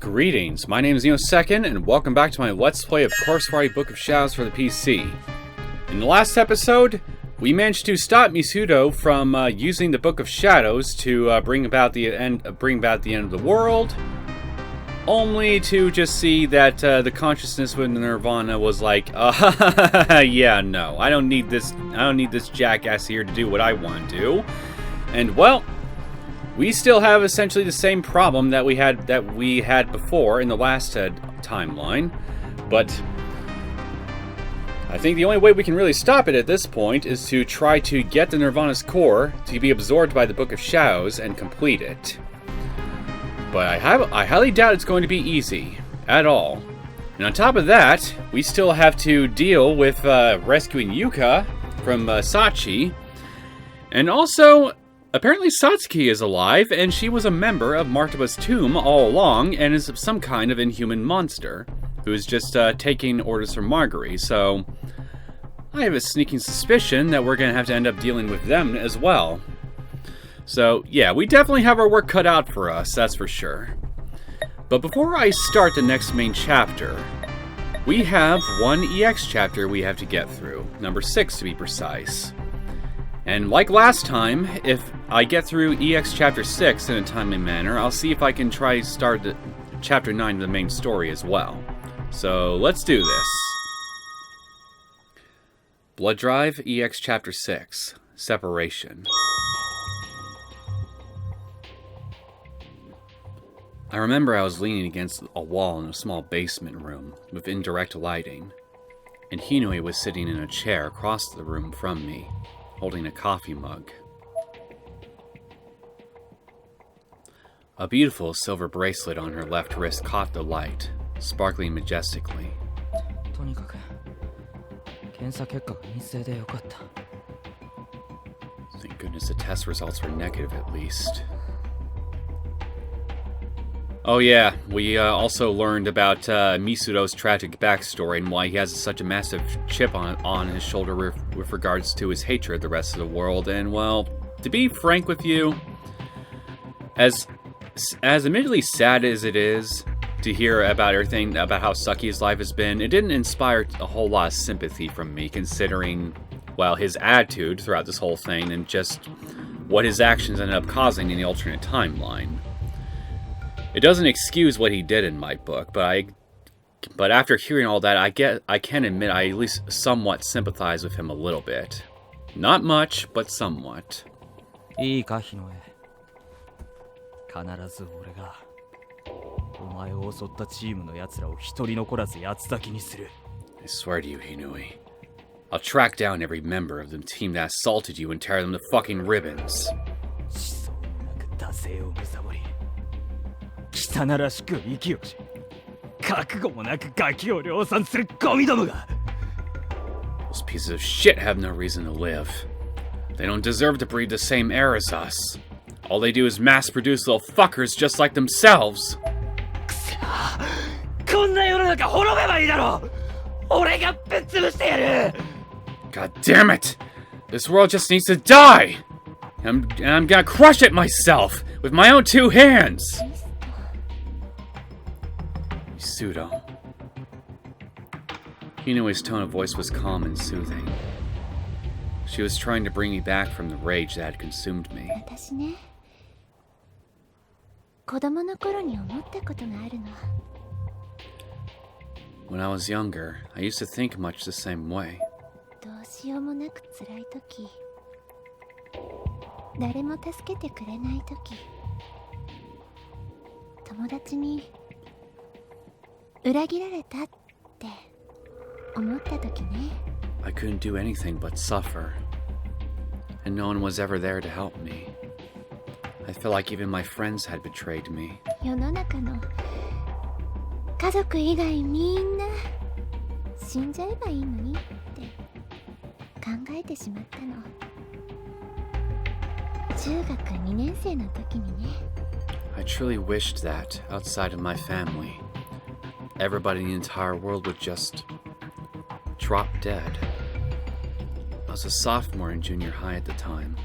Greetings, my name is Neosekken, and welcome back to my Let's Play of Course Book of Shadows for the PC. In the last episode, we managed to stop Misuto from using the Book of Shadows to bring about the end of the world, only to just see that the consciousness within Nirvana was like, yeah, no, I don't need this jackass here to do what I want to do. And well, we still have essentially the same problem that we had before in the last timeline, but I think the only way we can really stop it at this point is to try to get the Nirvana's core to be absorbed by the Book of Shadows and complete it. But I highly doubt it's going to be easy at all. And on top of that, we still have to deal with rescuing Yuka from Sachi, and also, apparently Satsuki is alive, and she was a member of Martaba's tomb all along, and is some kind of inhuman monster, who is just taking orders from Magari, so I have a sneaking suspicion that we're going to have to end up dealing with them as well. So, yeah, we definitely have our work cut out for us, that's for sure. But before I start the next main chapter, we have one EX chapter we have to get through, number 6 to be precise. And like last time, if I get through EX Chapter 6 in a timely manner, I'll see if I can try to start Chapter 9 of the main story as well. So, let's do this. Blood Drive, EX Chapter 6, Separation. I remember I was leaning against a wall in a small basement room with indirect lighting, and Hinui was sitting in a chair across the room from me, holding a coffee mug. A beautiful silver bracelet on her left wrist caught the light, sparkling majestically. Thank goodness the test results were negative at least. Oh yeah, we also learned about Misuto's tragic backstory and why he has such a massive chip on his shoulder with regards to his hatred of the rest of the world. And well, to be frank with you, as admittedly sad as it is to hear about everything, about how sucky his life has been, it didn't inspire a whole lot of sympathy from me, considering, well, his attitude throughout this whole thing and just what his actions ended up causing in the alternate timeline. It doesn't excuse what he did in my book, but after hearing all that, I can admit I at least somewhat sympathize with him a little bit. Not much, but somewhat. I swear to you, Hinui, I'll track down every member of the team that assaulted you and tear them to fucking ribbons. Those pieces of shit have no reason to live. They don't deserve to breathe the same air as us. All they do is mass-produce little fuckers just like themselves. God damn it! This world just needs to die! And I'm gonna crush it myself with my own 2 hands! Misuto. Hinui's tone of voice was calm and soothing. She was trying to bring me back from the rage that had consumed me. When I was younger, I used to think much the same way. I couldn't do anything but suffer, and no one was ever there to help me. I felt like even my friends had betrayed me. I truly wished that, outside of my family, everybody in the entire world would just drop dead. I was a sophomore in junior high at the time.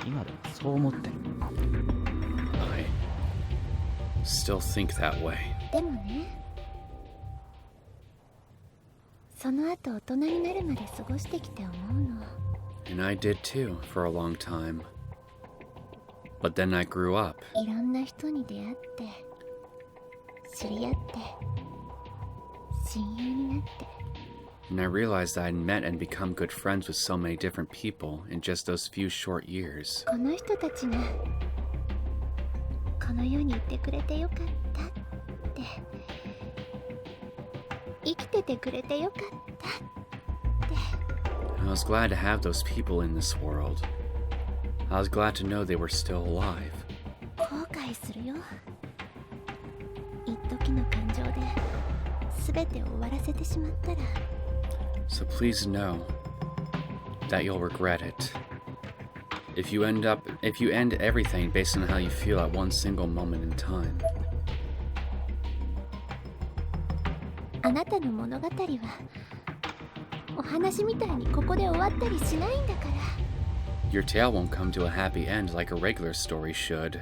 今でもそう思ってる。still think that way. でもね、その後大人になるまで過ごしてきて思うの。And I did too, for a long time. But then I grew up. いろんな人に出会って、知り合って、親友になって。And I realized I'd met and become good friends with so many different people in just those few short years. この人たちがこの世にいてくれてよかったって、生きててくれてよかったって。I was glad to have those people in this world. I was glad to know they were still alive. 後悔するよ。一時の感情で全てを終わらせてしまったら。So please know that you'll regret it. If you end everything based on how you feel at one single moment in time. あなたの物語はお話みたいにここで終わったりしないんだから。Your tale won't come to a happy end like a regular story should.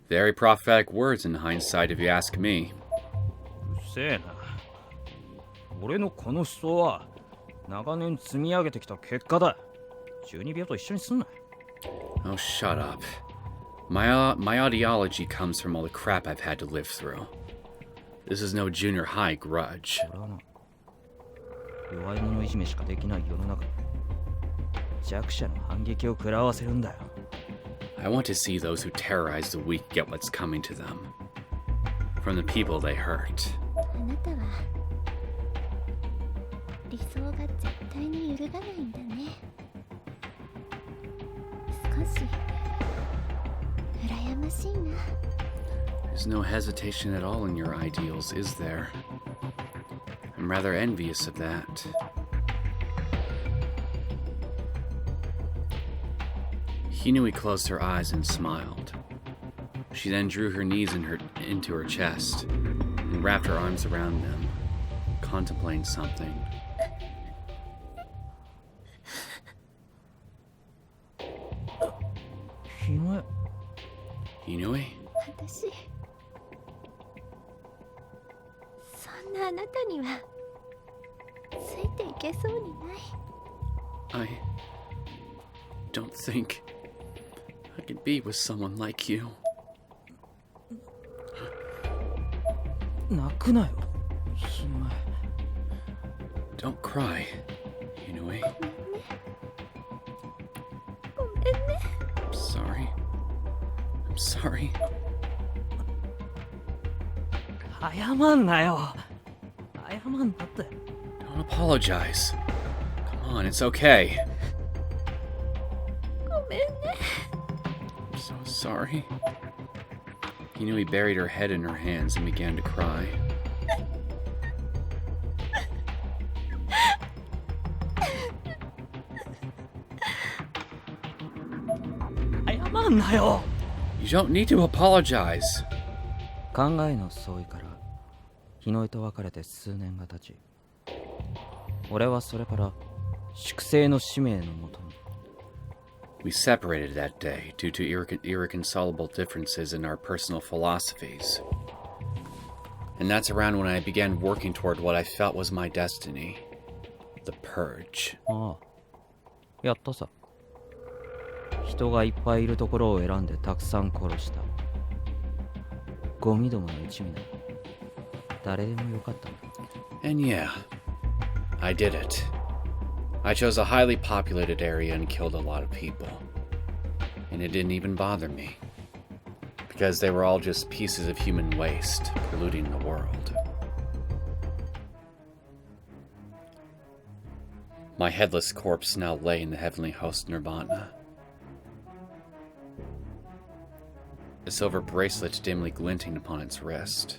Very prophetic words in hindsight, if you ask me. うっせえな。俺のこの思想は長年積み上げてきた結果だ。12秒と一緒にすんな。Oh, shut up. My ideology comes from all the crap I've had to live through. This is no junior high grudge. 俺はな、弱い者いじめしかできない世の中、弱者の反撃を食らわせるんだよ。I want to see those who terrorize the weak get what's coming to them. From the people they hurt. あなたは理想が絶対に揺るがないんだね。少し羨ましいな。There's no hesitation at all in your ideals, is there? I'm rather envious of that. Hinui closed her eyes and smiled. She then drew her knees into her chest and wrapped her arms around them, contemplating something. Hinui? 私、そんなあなたにはついていけそうにない。I don't think I could be with someone like you. 泣くなよ。Don't cry, Hinui. ごめんね。 I'm sorry. I'm sorry. 謝んなよ。謝んなって。Don't apologize. Come on, it's okay. ごめんね。 I'm so sorry. Hinui buried her head in her hands and began to cry. 謝んなよ。You don't need to apologize. 考えの相違から日の井と別れて数年が経ち、俺はそれから粛清の使命のもとに。We separated that day due to irreconcilable differences in our personal philosophies. And that's around when I began working toward what I felt was my destiny. The Purge. ああ、やったさ。人がいっぱいいるところを選んでたくさん殺した。ゴミどもの一味だ。誰でもよかったんだ。And yeah, I did it. I chose a highly populated area and killed a lot of people. And it didn't even bother me. Because they were all just pieces of human waste, polluting the world. My headless corpse now lay in the Heavenly Host Nirvana. A silver bracelet dimly glinting upon its wrist.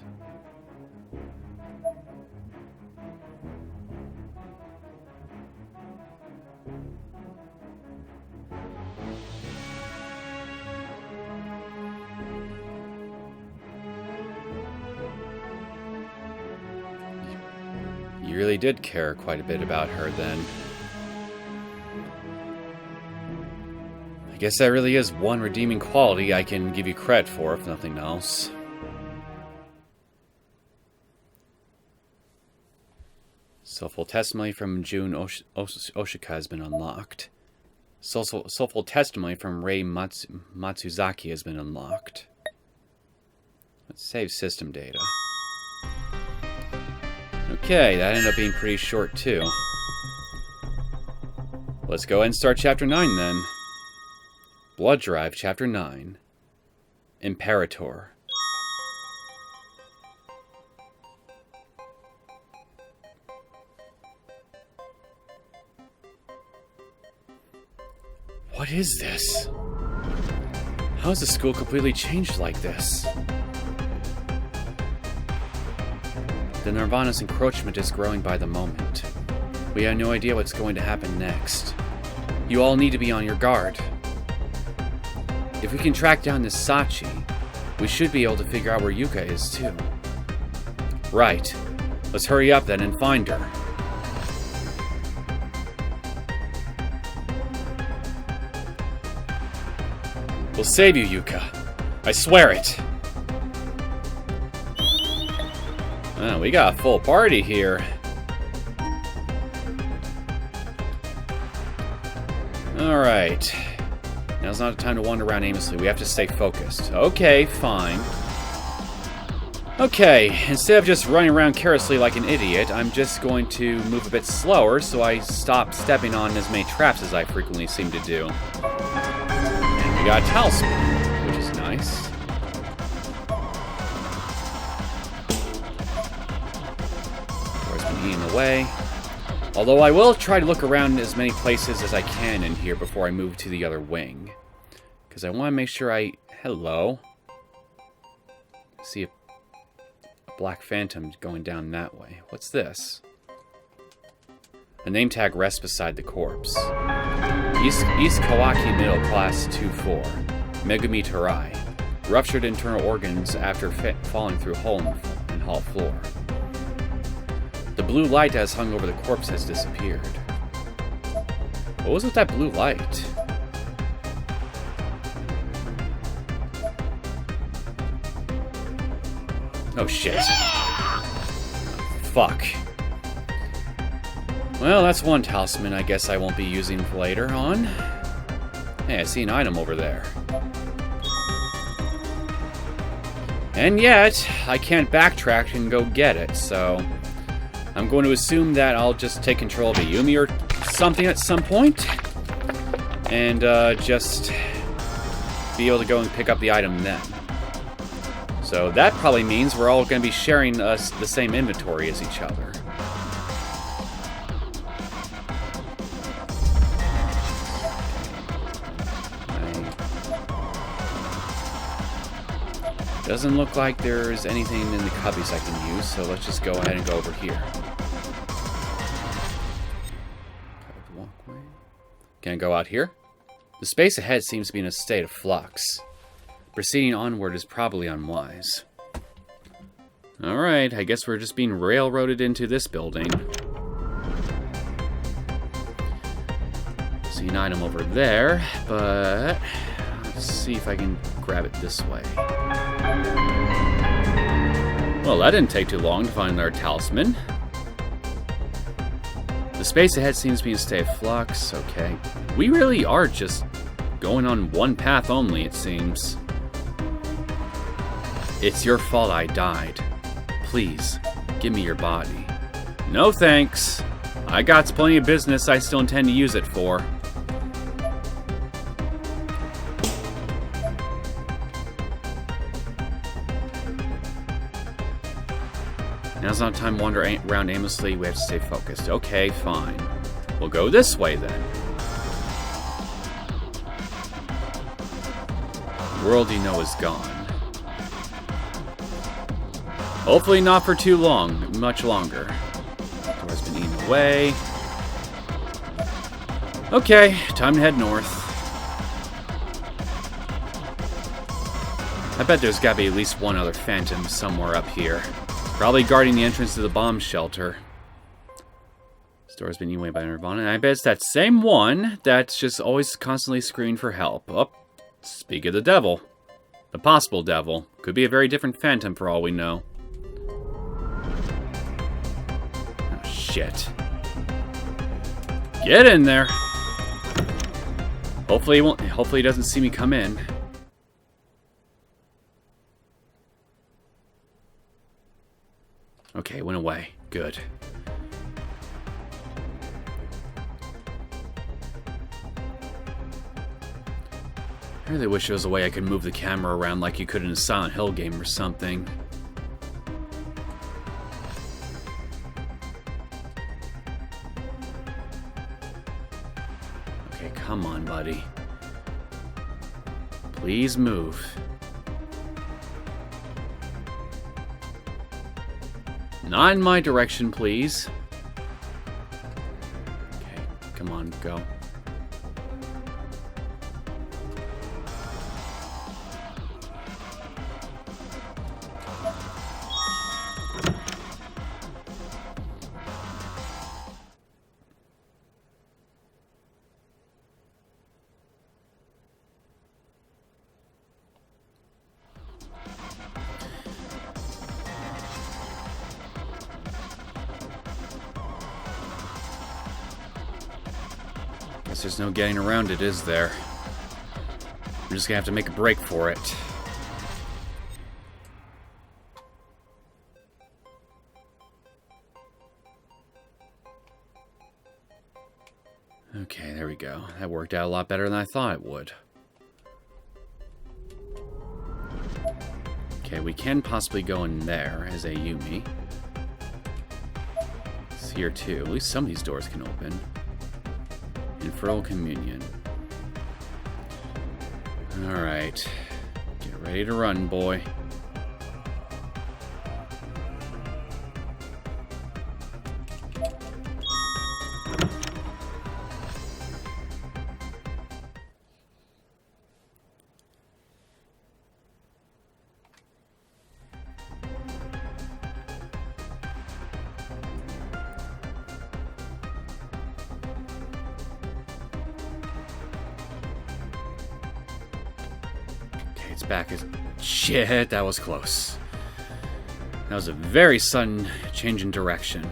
You really did care quite a bit about her then. I Guess that really is one redeeming quality I can give you credit for, if nothing else. Soulful testimony from Jun Oshika has been unlocked. Soulful testimony from Rei Matsuzaki has been unlocked. Let's save system data. Okay, that ended up being pretty short too. Let's go ahead and start Chapter 9 then. Blood Drive, Chapter 9. Imperator. What is this? How has the school completely changed like this? The Nirvana's encroachment is growing by the moment. We have no idea what's going to happen next. You all need to be on your guard. If we can track down this Sachi, we should be able to figure out where Yuka is too. Right. Let's hurry up then and find her. We'll save you, Yuka. I swear it. Oh, we got a full party here. Alright. Now's not the time to wander around aimlessly. We have to stay focused. Okay, fine. Okay, instead of just running around carelessly like an idiot, I'm just going to move a bit slower so I stop stepping on as many traps as I frequently seem to do. And we got a talisman, which is nice. Door's been eating away. Although I will try to look around as many places as I can in here before I move to the other wing. Because I want to make sure I... Hello. See a black phantom going down that way. What's this? A name tag rests beside the corpse. East Kawaki Middle Class 2-4. Megumi Tarai. Ruptured internal organs after falling through a hole in hall floor. The blue light that has hung over the corpse has disappeared. What was with that blue light? Oh shit. Fuck. Well, that's one talisman I guess I won't be using later on. Hey, I see an item over there. And yet, I can't backtrack and go get it, so... I'm going to assume that I'll just take control of Ayumi or something at some point. And just be able to go and pick up the item then. So that probably means we're all going to be sharing the same inventory as each other. Doesn't look like there's anything in the cubbies I can use, so let's just go ahead and go over here. Can I go out here? The space ahead seems to be in a state of flux. Proceeding onward is probably unwise. Alright, I guess we're just being railroaded into this building. See an item over there, but let's see if I can grab it this way. Well, that didn't take too long to find our talisman. The space ahead seems to be in a state of flux. Okay. We really are just going on one path only, it seems. It's your fault I died. Please, give me your body. No thanks. I got plenty of business I still intend to use it for. Now's not time to wander around aimlessly. We have to stay focused. Okay, fine. We'll go this way then. The world you know is gone. Hopefully not for too long. Much longer. Door's been eaten away. Okay, time to head north. I bet there's gotta be at least one other phantom somewhere up here. Probably guarding the entrance to the bomb shelter. This Door's been eaten away by Nirvana. And I bet it's that same one that's just always constantly screaming for help. Oh, speak of the devil. The possible devil. Could be a very different phantom for all we know. Oh, shit. Get in there. Hopefully he won't. Hopefully he doesn't see me come in. Okay, it went away. Good. I really wish there was a way I could move the camera around like you could in a Silent Hill game or something. Okay, come on, buddy. Please move. Not in my direction, please. Okay, come on, go. Guess there's no getting around it, is there? We're just gonna have to make a break for it. Okay, there we go. That worked out a lot better than I thought it would. Okay, we can possibly go in there as Ayumi. It's here too. At least some of these doors can open. Infernal Communion. Alright. Get ready to run, boy. It's back. Shit, that was close. That was a very sudden change in direction.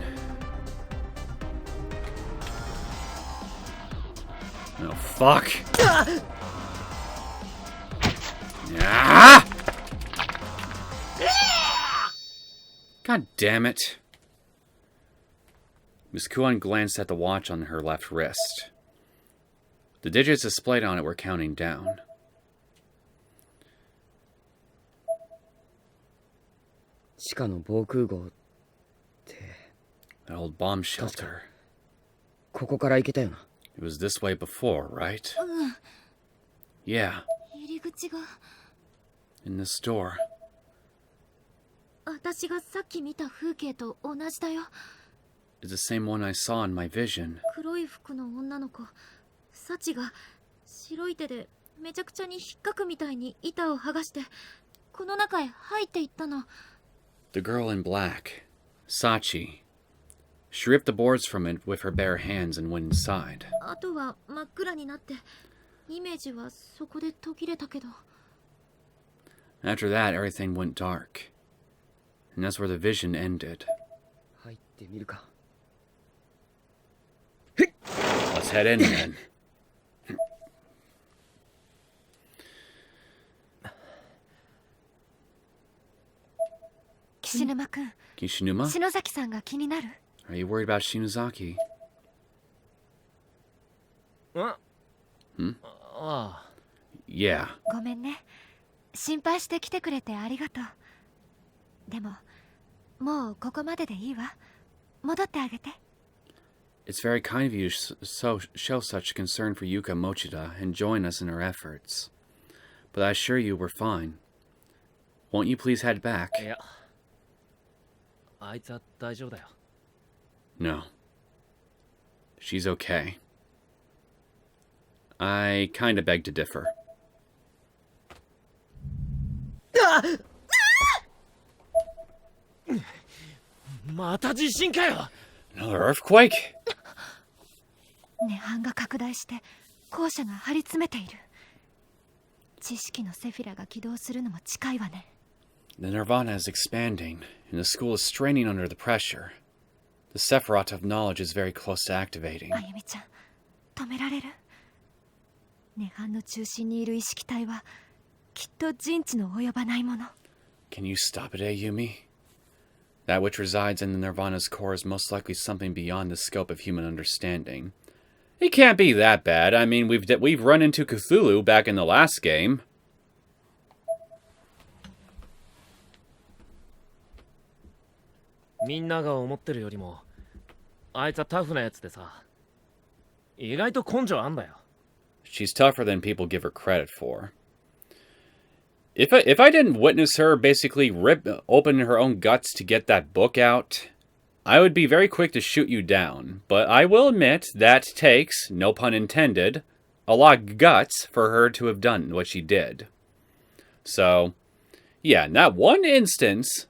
Oh, fuck. Ah! God damn it. Miss Kuan glanced at the watch on her left wrist. The digits displayed on it were counting down. That old bomb shelter. It was this way before, right? Yeah. In this door. It's the same one I saw in my vision. The girl in black, Sachi. She ripped the boards from it with her bare hands and went inside. After that, everything went dark. And that's where the vision ended. Let's head in then. Kishinuma? Are you worried about Shinozaki? Hmm? Yeah. It's very kind of you to show such concern for Yuka Mochida and join us in our efforts. But I assure you we're fine. Won't you please head back? No. She's okay. I kinda beg to differ. Another earthquake? 涅槃が拡大して校舎が張り詰めている。知識のセフィラが起動するのも近いわね。The Nirvana is expanding, and the school is straining under the pressure. The Sephiroth of knowledge is very close to activating. あゆみちゃん、止められる？涅槃の中心にいる意識体はきっと人知の及ばないもの。Can you stop it, Ayumi? That which resides in the Nirvana's core is most likely something beyond the scope of human understanding. It can't be that bad. I mean, we've run into Cthulhu back in the last game. みんなが思ってるよりもあいつはタフなやつでさ、意外と根性あんだよ。She's tougher than people give her credit for. If I didn't witness her basically rip open her own guts to get that book out, I would be very quick to shoot you down. But I will admit that takes, no pun intended, a lot of guts for her to have done what she did. So, yeah, in that one instance,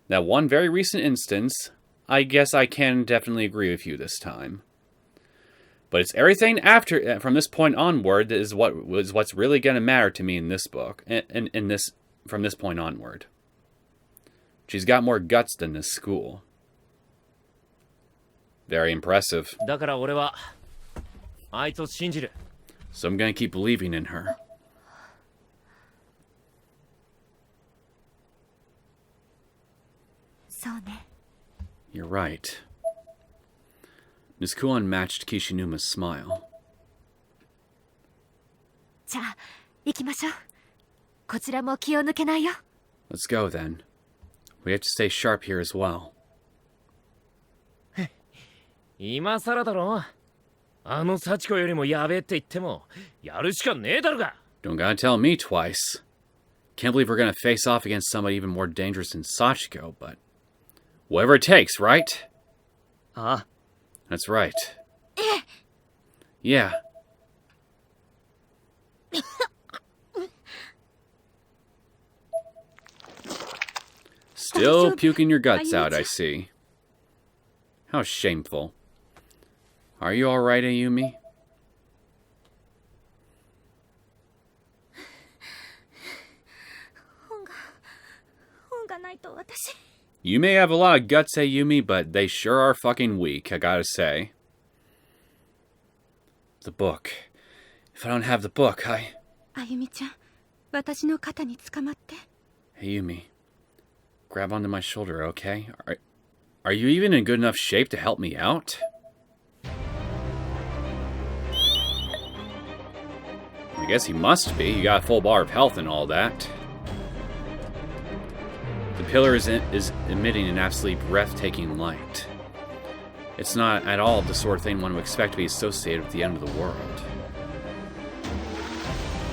that one very recent instance, I guess I can definitely agree with you this time. But it's everything after, from this point onward, is what's really going to matter to me in this book, from this point onward. She's got more guts than this school. Very impressive. だから俺はあいつを信じる。So I'm going to keep believing in her. そうね。You're right. Miss Kuon matched Kishinuma's smile. じゃあ行きましょう。こちらも気を抜けないよ。Let's go then. We have to stay sharp here as well. 今さらだろ。あの幸子よりもやべえって言ってもやるしかねえだろが。Don't gotta tell me twice. Can't believe we're gonna face off against somebody even more dangerous than Sachiko, but whatever it takes, right? ああ、 That's right. Yeah. Still puking your guts out, I see. How shameful. Are you alright, Ayumi? You may have a lot of guts, Ayumi, but they sure are fucking weak, I gotta say. The book. If I don't have the book, Ayumi-chan, 私の肩に捕まって。 Ayumi, grab onto my shoulder, okay? Are you even in good enough shape to help me out? I guess he must be. You got a full bar of health and all that. The pillar is emitting an absolutely breathtaking light. It's not at all the sort of thing one would expect to be associated with the end of the world.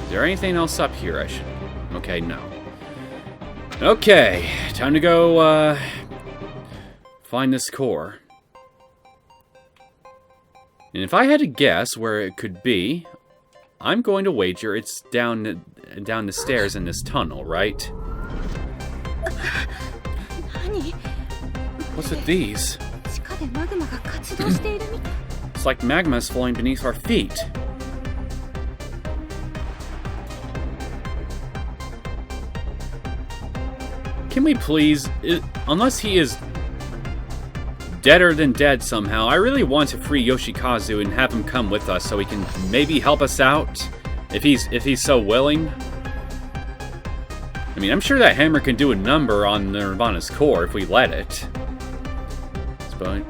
Is there anything else up here I should... Okay, no. Okay, time to go, find this core. And if I had to guess where it could be, I'm going to wager it's down the stairs in this tunnel, right? What's with these? It's like magma is flowing beneath our feet. Can we please, unless he is deader than dead somehow, I really want to free Yoshikazu and have him come with us so he can maybe help us out, if he's so willing. I mean, I'm sure that hammer can do a number on Nirvana's core if we let it. Okay,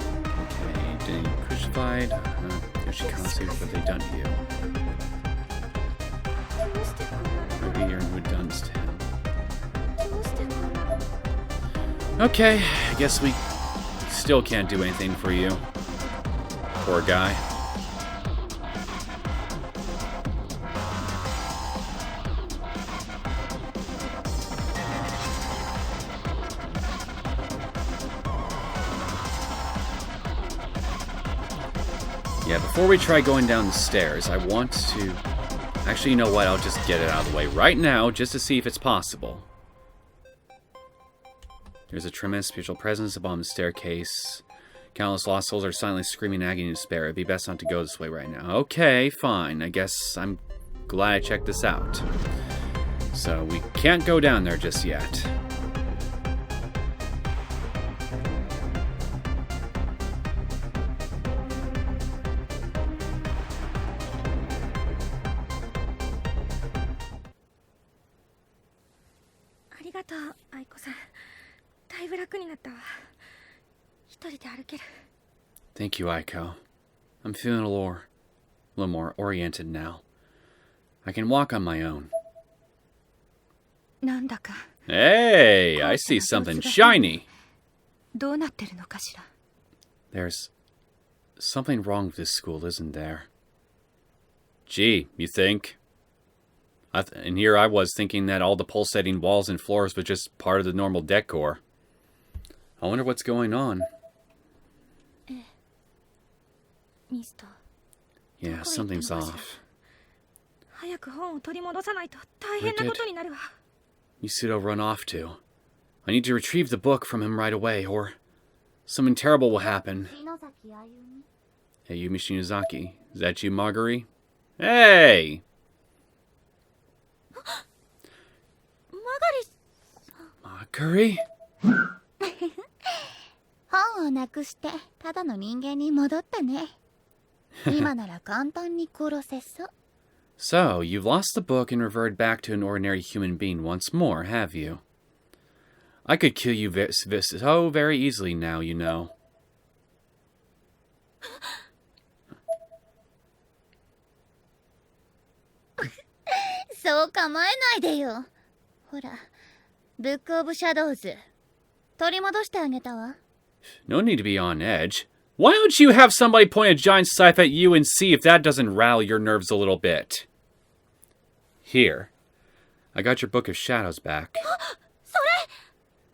getting crucified. Yoshikazu, what have they done to you? Maybe you're in done to him. Okay, I guess we still can't do anything for you. Poor guy. Yeah, before we try going down the stairs, I want to... Actually, you know what? I'll just get it out of the way right now, just to see if it's possible. There's a tremendous spiritual presence above the staircase. Countless lost souls are silently screaming in agony and despair. It'd be best not to go this way right now. Okay, fine. I guess I'm glad I checked this out. So we can't go down there just yet. Thank you, Aiko. I'm feeling a little more oriented now. I can walk on my own. Hey, I see something shiny. There's something wrong with this school, isn't there? Gee, you think? And here I was thinking that all the pulsating walls and floors were just part of the normal decor. I wonder what's going on. Yeah, something's off. Where did Misuto run off to? I need to retrieve the book from him right away, or something terrible will happen. Ayumi Shinozaki. Is that you, Magari? Hey! Magari? 本をなくしてただの人間に戻ったね。今なら簡単に殺せそう。So, you've lost the book and reverted back to an ordinary human being once more, have you? I could kill you so very easily now, you know. そう構えないでよ。ほら、ブックオブシャドウズ取り戻してあげたわ。No need to be on edge. Why don't you have somebody point a giant scythe at you and see if that doesn't rattle your nerves a little bit? Here. I got your Book of Shadows back.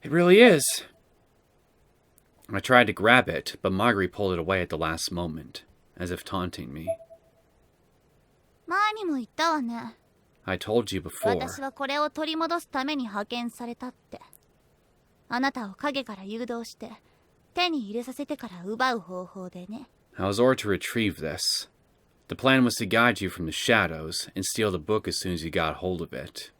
It really is. I tried to grab it, but Magari pulled it away at the last moment, as if taunting me. 前にも言ったわね。 I told you before. 私はこれを取り戻すために派遣されたって。あなたを影から誘導して手に入れさせてから奪う方法でね。I was ordered to retrieve this. The plan was to guide you from the shadows and steal the book as soon as you got hold of it.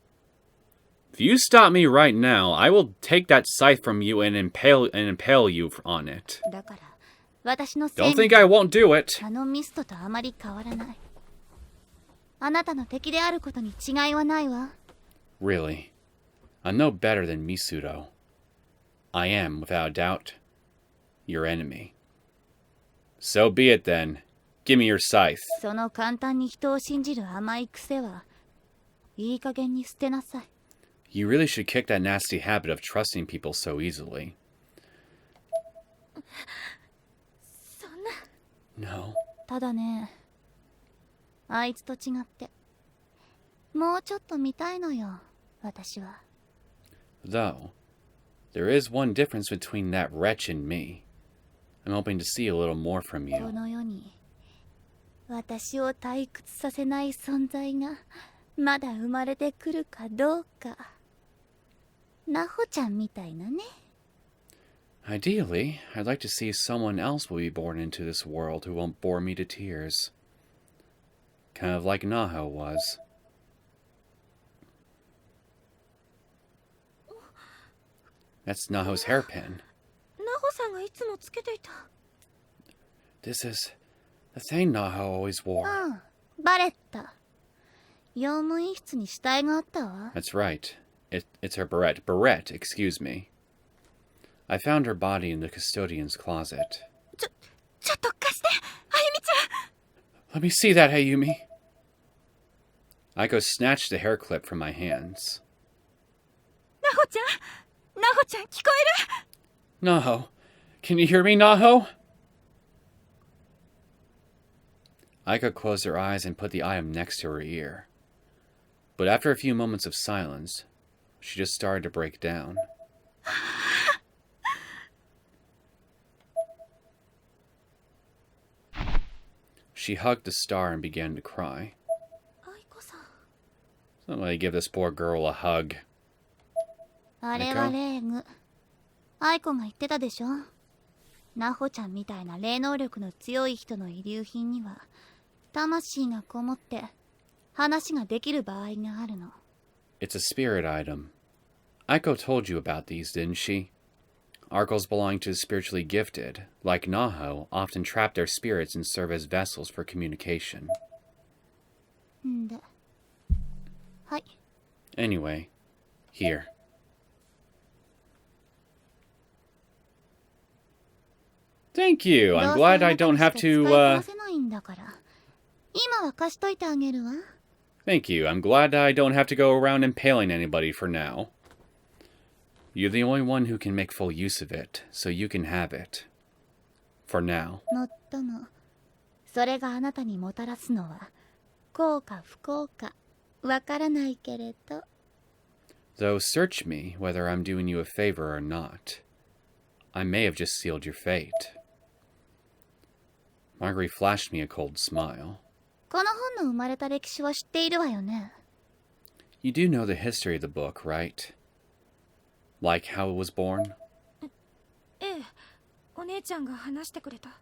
If you stop me right now, I will take that scythe from you and impale you on it. だから私の Don't think I won't do it. あのミストとあまり変わらない。あなたの敵であることに違いはないわ。Really, I'm no better than Misuto. I am, without a doubt, your enemy. So be it then. Give me your scythe. その簡単に人を信じる甘い癖はいい加減に捨てなさい。You really should kick that nasty habit of trusting people so easily. そんな。 No. ただね、あいつと違ってもうちょっと見たいのよ、私は。 Though, there is one difference between that wretch and me. I'm hoping to see a little more from こ you. の世に私を退屈させない存在がまだ生まれてくるかどうか。ナホちゃんみたいなね。 Ideally, I'd like to see someone else will be born into this world who won't bore me to tears. Kind of like Naho was. That's Naho's hairpin. ナホさんがいつもつけていた。 This is the thing Naho always wore. ああ、バレッタ。用務員室に死体があったわ。 That's right. It's her barrette. Barrette, excuse me. I found her body in the custodian's closet. ちょっと貸して、あゆみちゃん。 Let me see that, Ayumi. Aiko snatched the hair clip from my hands. ナホちゃん、聞こえる？ Naho. Can you hear me, Naho? Aiko closed her eyes and put the item next to her ear. But after a few moments of silence, she just started to break down. She hugged the star and began to cry. アイコさん。 Somebody give this poor girl a hug. あれはレーグ。アイコが言ってたでしょ。ナホちゃんみたいな霊能力の強い人の遺留品には魂がこもって話ができる場合があるの。 It's a spirit item. Aiko told you about these, didn't she? Articles belonging to the spiritually gifted, like Naho, often trap their spirits and serve as vessels for communication. んで、はい。 Anyway, here. Thank you. I'm glad I don't have to, 使いこなせないんだから。今は貸しといてあげるわ。 Thank you. I'm glad I don't have to go around impaling anybody for now. You're the only one who can make full use of it, so you can have it. For now. もっとも、それがあなたにもたらすのは、幸か不幸か、わからないけれど。 Though search me whether I'm doing you a favor or not. I may have just sealed your fate. Magari flashed me a cold smile. この本の生まれた歴史は知っているわよね。 You do know the history of the book, right? Like how it was born? ええ、お姉ちゃんが話してくれた。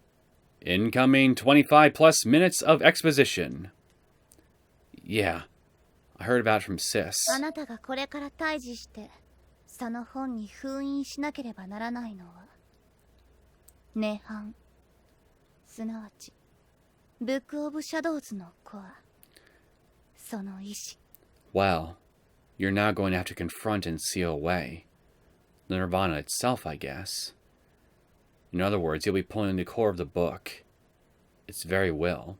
Incoming 25 plus minutes of exposition. Yeah, I heard about it from Sis. あなたがこれから対峙して、その本に封印しなければならないのは、涅槃、すなわち、ブック・オブ・シャドウズのコア、その意志。 Well, you're now going to have to confront and seal away the Nirvana itself, I guess. In other words, you'll be pulling the core of the book, its very will,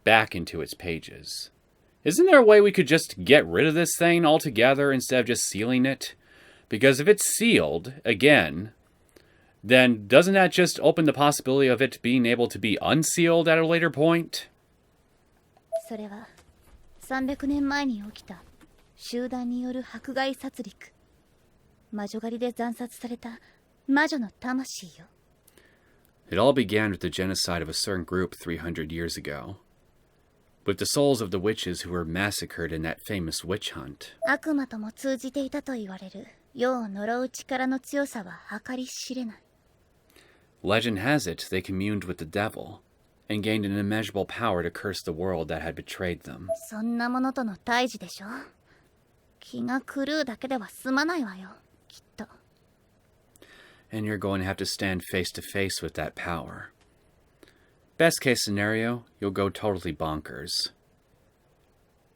back into its pages. Isn't there a way we could just get rid of this thing altogether instead of just sealing it? Because if it's sealed, again, then doesn't that just open the possibility of it being able to be unsealed at a later point? それは300年前に起きた集団による迫害殺戮、魔女狩りで惨殺された魔女の魂よ。 It all began with the genocide of a certain group 300 years ago, with the souls of the witches who were massacred in that famous witch hunt. 悪魔とも通じていたと言われる世を呪う力の強さは計り知れない。 Legend has it they communed with the devil and gained an immeasurable power to curse the world that had betrayed them. そんなものとの対峙でしょ。気が狂うだけでは済まないわよ、きっと。 And you're going to have to stand face to face with that power. Best case scenario, you'll go totally bonkers.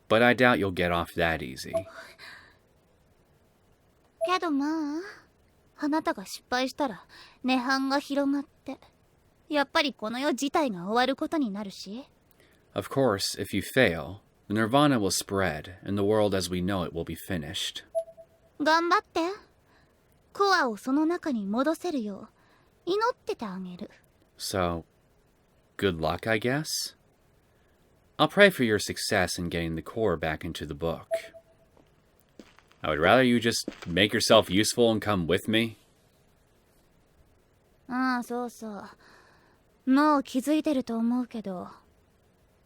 But I doubt you'll get off that easy. けどまあ、あなたが失敗したら涅槃が広がって、やっぱりこの世自体が終わることになるし。 Of course, if you fail, the Nirvana will spread, and the world as we know it will be finished. 頑張って。コアをその中に戻せるよう祈っててあげる。 So, good luck, I guess? I'll pray for your success in getting the core back into the book. I would rather you just make yourself useful and come with me. ああ、そうそう。もう気づいてると思うけど、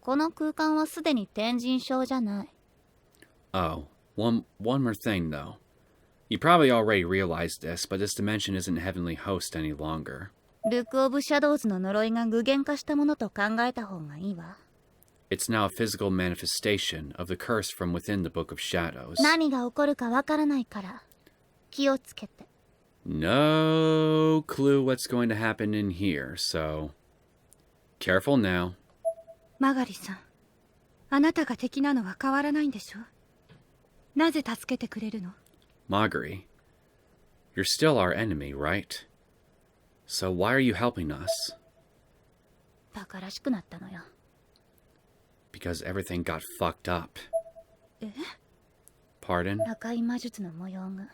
この空間はすでに天神症じゃない。 Oh, one more thing, though. You probably already realized this, but this dimension isn't Heavenly Host any longer. ブック・オブ・シャドウズの呪いが具現化したものと考えた方がいいわ。 It's now a physical manifestation of the curse from within the Book of Shadows. 何が起こるかわからないから、気をつけて。 No clue what's going to happen in here, so careful now. マガリさん、あなたが敵なのは変わらないんでしょ。なぜ助けてくれるの？ Magari, you're still our enemy, right? So why are you helping us? バカらしくなったのよ。 Because everything got fucked up. え？ Pardon? 赤い魔術の模様が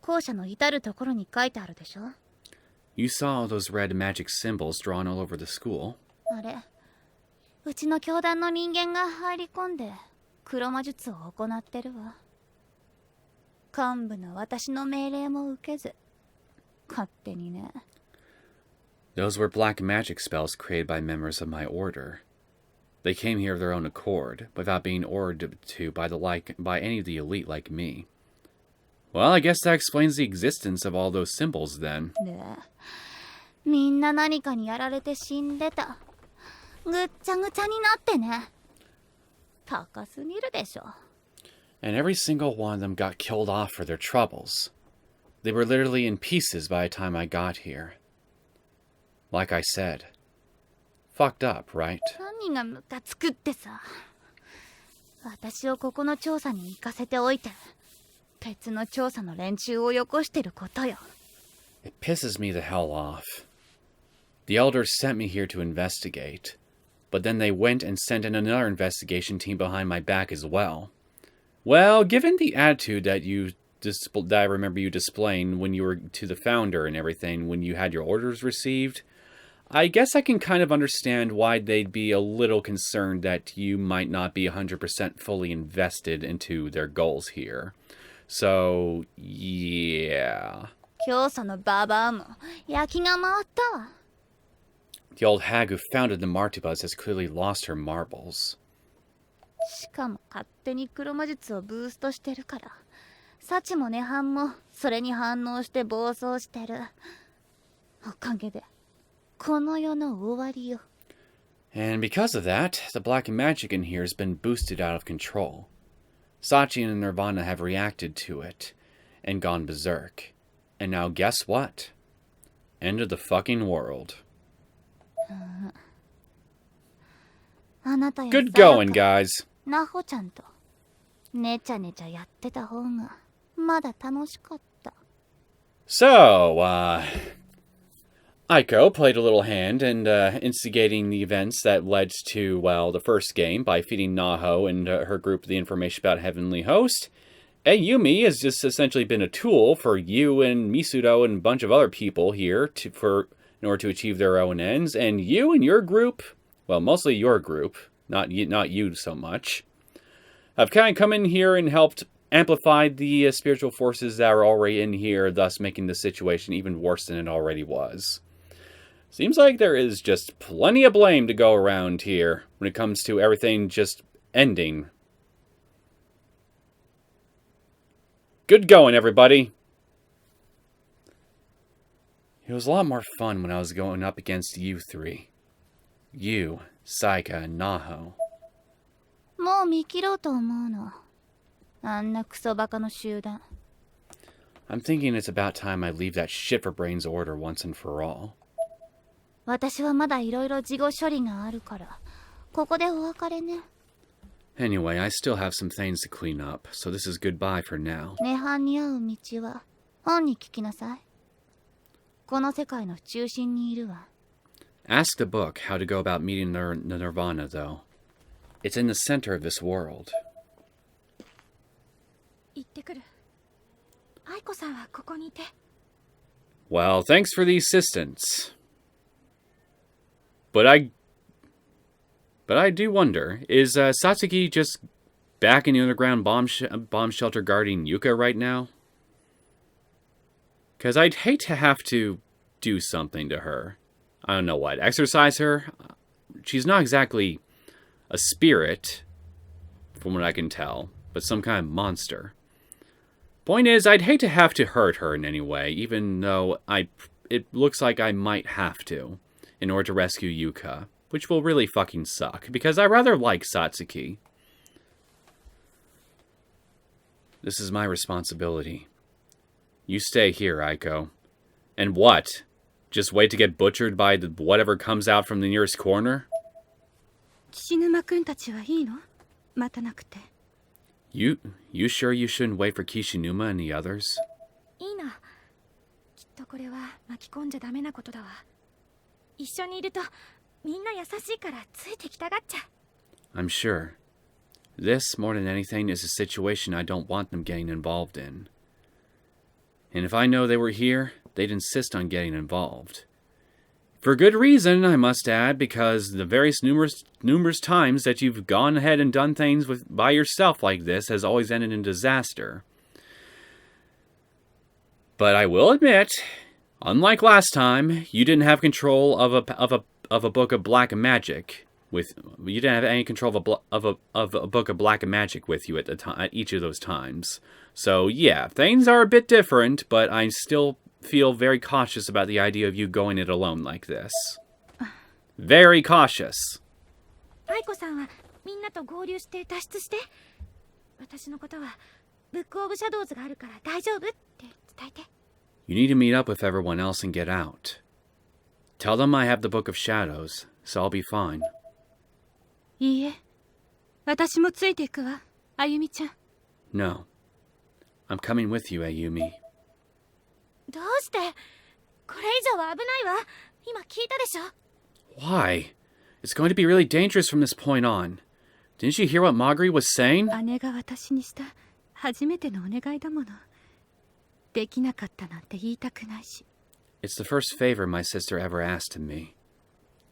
校舎の至るところに書いてあるでしょ。 You saw all those red magic symbols drawn all over the school. あれ、うちの教団の人間が入り込んで黒魔術を行ってるわ。幹部の私の命令も受けず、勝手にね。 Those were black magic spells created by members of my order. They came here of their own accord, without being ordered to by any of the elite like me. Well, I guess that explains the existence of all those symbols then. で、みんな何かにやられて死んでた。ぐっちゃぐちゃになってね。高すぎるでしょ。And every single one of them got killed off for their troubles. They were literally in pieces by the time I got here. Like I said. Fucked up, right? 何がムカつくってさ。私をここの調査に行かせておいて、別の調査の連中をよこしてることよ。It pisses me the hell off. The elders sent me here to investigate, but then they went and sent in another investigation team behind my back as well. Well, given the attitude that I remember you displaying when you were to the founder and everything, when you had your orders received, I guess I can kind of understand why they'd be a little concerned that you might not be 100% fully invested into their goals here. So, yeah. 教祖のババアも焼きが回ったわ。The old hag who founded the Martubas has clearly lost her marbles. しかも勝手に黒魔術をブーストしてるから、サチもネハンもそれに反応して暴走してる。おかげでこの世の終わりよ。And because of that, the black magic in here has been boosted out of control. Sachi and Nirvana have reacted to it and gone berserk. And now guess what? End of the fucking world. あなたや Good going, guys. ナホちゃんとねちゃねちゃやってた方がまだ楽しかった。So, Aiko played a little hand in instigating the events that led to, well, the first game by feeding Naho and her group the information about Heavenly Host. Ayumi has just essentially been a tool for you and Misuto and a bunch of other people here in order to achieve their own ends. And you and your group, well, mostly your group, not you so much, have kind of come in here and helped amplify the spiritual forces that are already in here, thus making the situation even worse than it already was. Seems like there is just plenty of blame to go around here when it comes to everything just ending. Good going, everybody. It was a lot more fun when I was going up against you three. You, Saika, and Naho. もう見切ろうと思うの。あんなクソバカの集団。I'm thinking it's about time I leave that shit for brains order once and for all. 私はまだいろいろ事後処理があるから、ここでお別れね。Anyway, I still have some things to clean up, so this is goodbye for now. 涅槃に会う道は本に聞きなさい。この世界の中心にいるわ。Ask the book how to go about meeting the Nirvana, though. It's in the center of this world. 行ってくる。愛子さんはここにいて。Well, thanks for the assistance. But I do wonder, is Satsuki just back in the underground bomb shelter guarding Yuka right now? Because I'd hate to have to do something to her. I don't know what. Exercise her? She's not exactly a spirit, from what I can tell, but some kind of monster. Point is, I'd hate to have to hurt her in any way, even though it looks like I might have to, in order to rescue Yuka, which will really fucking suck, because I rather like Satsuki. This is my responsibility. You stay here, Aiko. And what? Just wait to get butchered by whatever comes out from the nearest corner? 岸沼くんたちはいいの？待たなくて。You sure you shouldn't wait for Kishinuma and the others? いいな。きっとこれは巻き込んじゃダメなことだわ。一緒にいるとみんな優しいからついてきたがっちゃう。I'm sure. This, more than anything, is a situation I don't want them getting involved in. And if I know they were here, they'd insist on getting involved. For good reason, I must add, because the various numerous times that you've gone ahead and done things by yourself like this has always ended in disaster. But I will admit, unlike last time, you didn't have control of a book of black magic you didn't have any control of a book of black magic with you at each of those times. So yeah, things are a bit different, but I still feel very cautious about the idea of you going it alone like this. Very cautious. 愛子さんはみんなと合流して脱出して。私のことはブックオブシャドウズがあるから大丈夫って伝えて。You need to meet up with everyone else and get out. Tell them I have the Book of Shadows, so I'll be fine. いいえ、私もついていくわ、あゆみちゃん。No. I'm coming with you, Ayumi. どうして？これ以上は危ないわ。今聞いたでしょ。Why? It's going to be really dangerous from this point on. Didn't you hear what Magari was saying? 姉が私にした初めてのお願いだもの。できなかったなんて言いたくないし。It's the first favor my sister ever asked of me,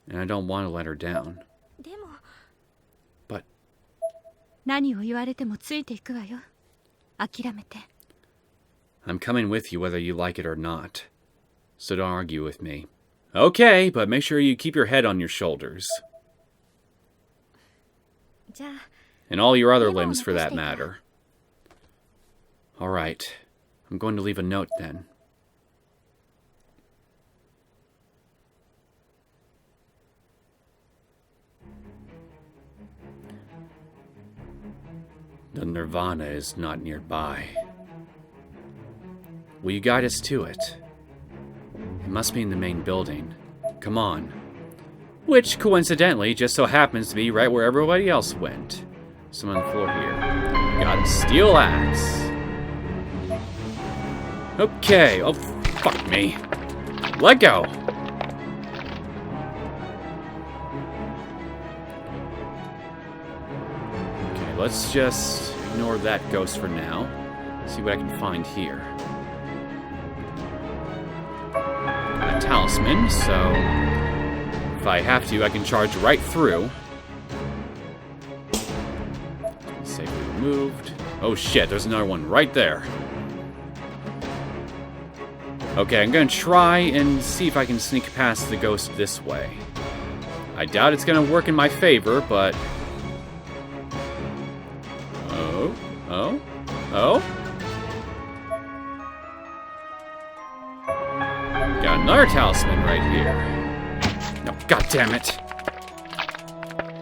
and I don't want to let her down. でも。But 何を言われてもついていくわよ。諦めて。I'm coming with you whether you like it or not. So don't argue with me. Okay, but make sure you keep your head on your shoulders. じゃあ。And all your other limbs for that matter. Alright. I'm going to leave a note then. The Nirvana is not nearby. Will you guide us to it? It must be in the main building. Come on. Which, coincidentally, just so happens to be right where everybody else went. Someone on the floor here. Got a steel axe. Okay. Oh, fuck me. Let go. Okay, let's just ignore that ghost for now. See what I can find here. A talisman, so if I have to, I can charge right through. Safely removed. Oh shit, there's another one right there. Okay, I'm gonna try and see if I can sneak past the ghost this way. I doubt it's gonna work in my favor, but... Oh? Got another talisman right here. No, god damn it.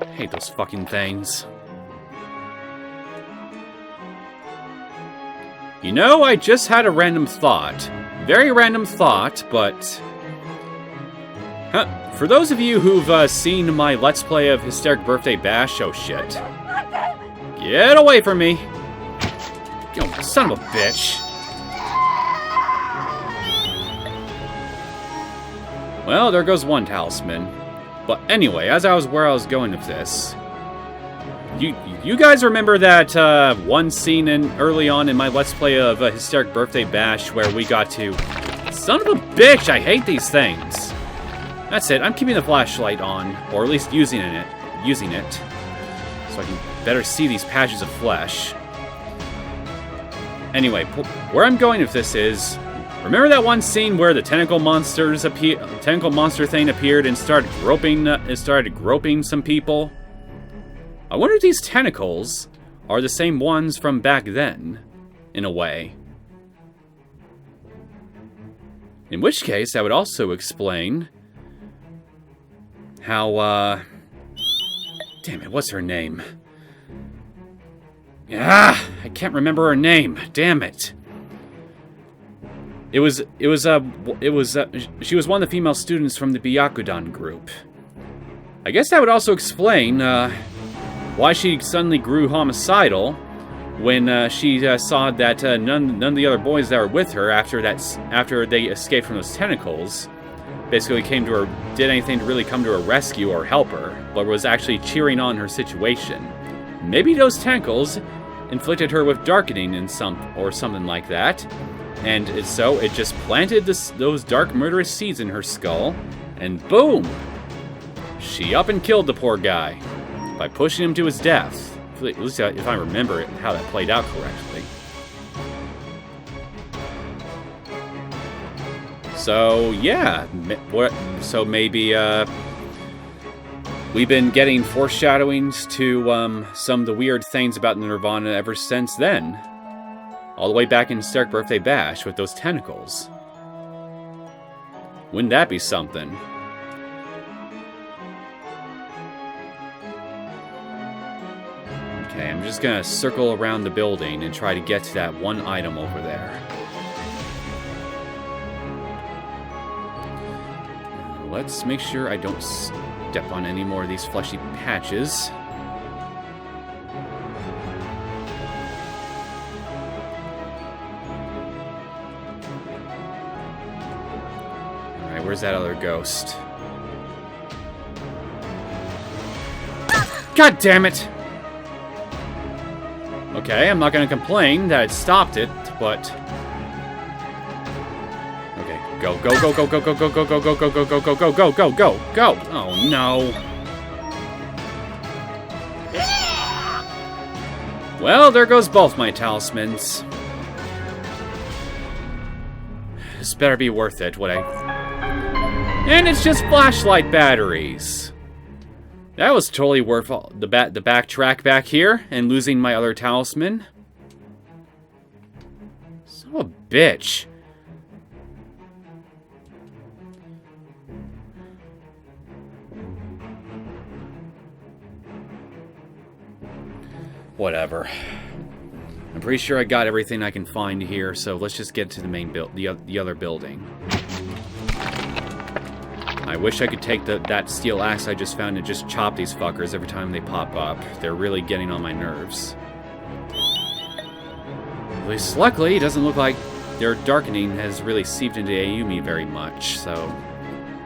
I hate those fucking things. You know, I just had a random thought. Very random thought, but... For those of you who've seen my Let's Play of Hysteric Birthday Bash, oh shit. Get away from me! You son of a bitch. Well, there goes one talisman. But anyway, as I was where I was going with this... You guys remember that one scene early on in my Let's Play of Hysteric Birthday Bash where we got to... Son of a bitch, I hate these things! That's it, I'm keeping the flashlight on, or at least using it, so I can better see these patches of flesh. Anyway, where I'm going with this is... Remember that one scene where the tentacle monster thing appeared and started groping some people? I wonder if these tentacles are the same ones from back then, in a way. In which case, that would also explain how, damn it, what's her name? I can't remember her name. Damn it. She was one of the female students from the Byakudan group. I guess that would also explain, why she suddenly grew homicidal when she saw that none of the other boys that were with her after they escaped from those tentacles basically came to her, did anything to really come to her rescue or help her, but was actually cheering on her situation. Maybe those tentacles inflicted her with darkening or something like that, and so it just planted those dark murderous seeds in her skull, and boom! She up and killed the poor guy by pushing him to his death. At least if I remember how that played out correctly. So, yeah. So maybe, we've been getting foreshadowings to, some of the weird things about Nirvana ever since then. All the way back in Hysteric Birthday Bash with those tentacles. Wouldn't that be something? Okay, I'm just gonna circle around the building and try to get to that one item over there. Let's make sure I don't step on any more of these fleshy patches. Alright, where's that other ghost? God damn it! Okay, I'm not gonna complain that it stopped it, but... Okay, go, go, go, go, go, go, go, go, go, go, go, go, go, go, go, go, go, go, go! Oh no! Well, there goes both my talismans. This better be worth it, what I... And it's just flashlight batteries! That was totally worth the backtrack back here and losing my other talisman. So a bitch. Whatever. I'm pretty sure I got everything I can find here, so let's just get to the main the other building. I wish I could take that steel axe I just found and just chop these fuckers every time they pop up. They're really getting on my nerves. At least, luckily, it doesn't look like their darkening has really seeped into Ayumi very much, so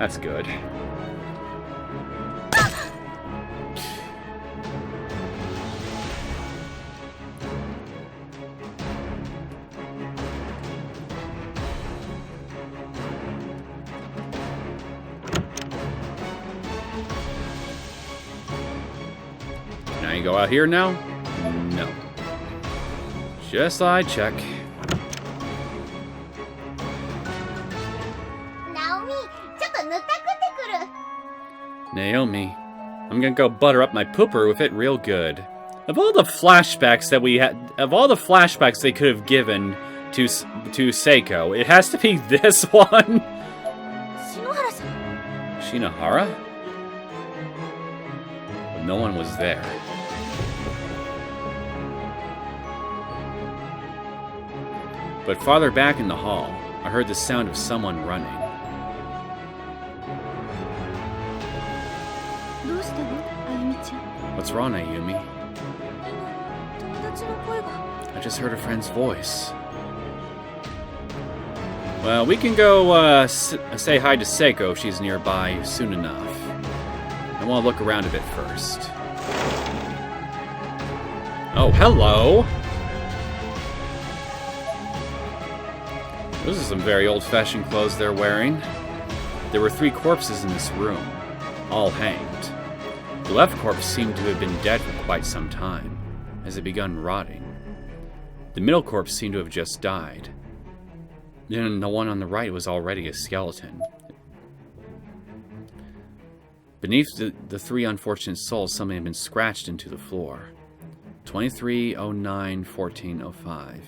that's good. Can I go out here now? No. Just thought I'd check. Naomi, I'm gonna go butter up my pooper with it real good. Of all the flashbacks that we had, of all the flashbacks they could have given to Seiko, it has to be this one. Shinohara? But no one was there. But farther back in the hall, I heard the sound of someone running. What's wrong, Ayumi? I just heard a friend's voice. Well, we can go say hi to Seiko if she's nearby soon enough. I want to look around a bit first. Oh, hello! Those are some very old-fashioned clothes they're wearing. There were 3 corpses in this room, all hanged. The left corpse seemed to have been dead for quite some time, as it begun rotting. The middle corpse seemed to have just died. Then the one on the right was already a skeleton. Beneath the 3 unfortunate souls, something had been scratched into the floor. 2309-1405.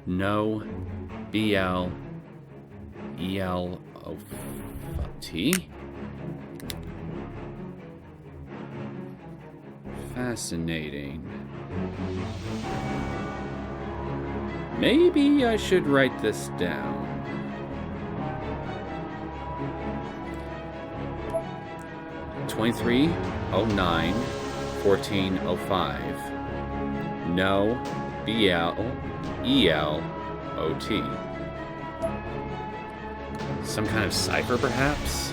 No BLELOT? Fascinating. Maybe I should write this down. (2309-1405). No BLELOT. Some kind of cipher, perhaps?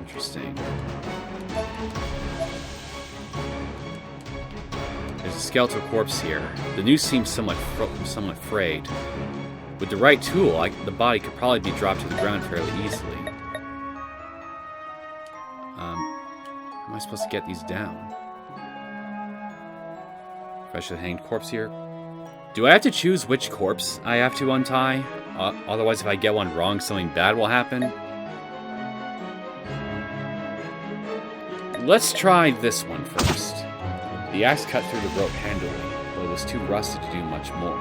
Interesting. There's a skeletal corpse here. The noose seems somewhat frayed. With the right tool, the body could probably be dropped to the ground fairly easily. How am I supposed to get these down? Freshly hanged corpse here. Do I have to choose which corpse I have to untie? Otherwise, if I get one wrong, something bad will happen. Let's try this one first. The axe cut through the rope handily, but it was too rusted to do much more.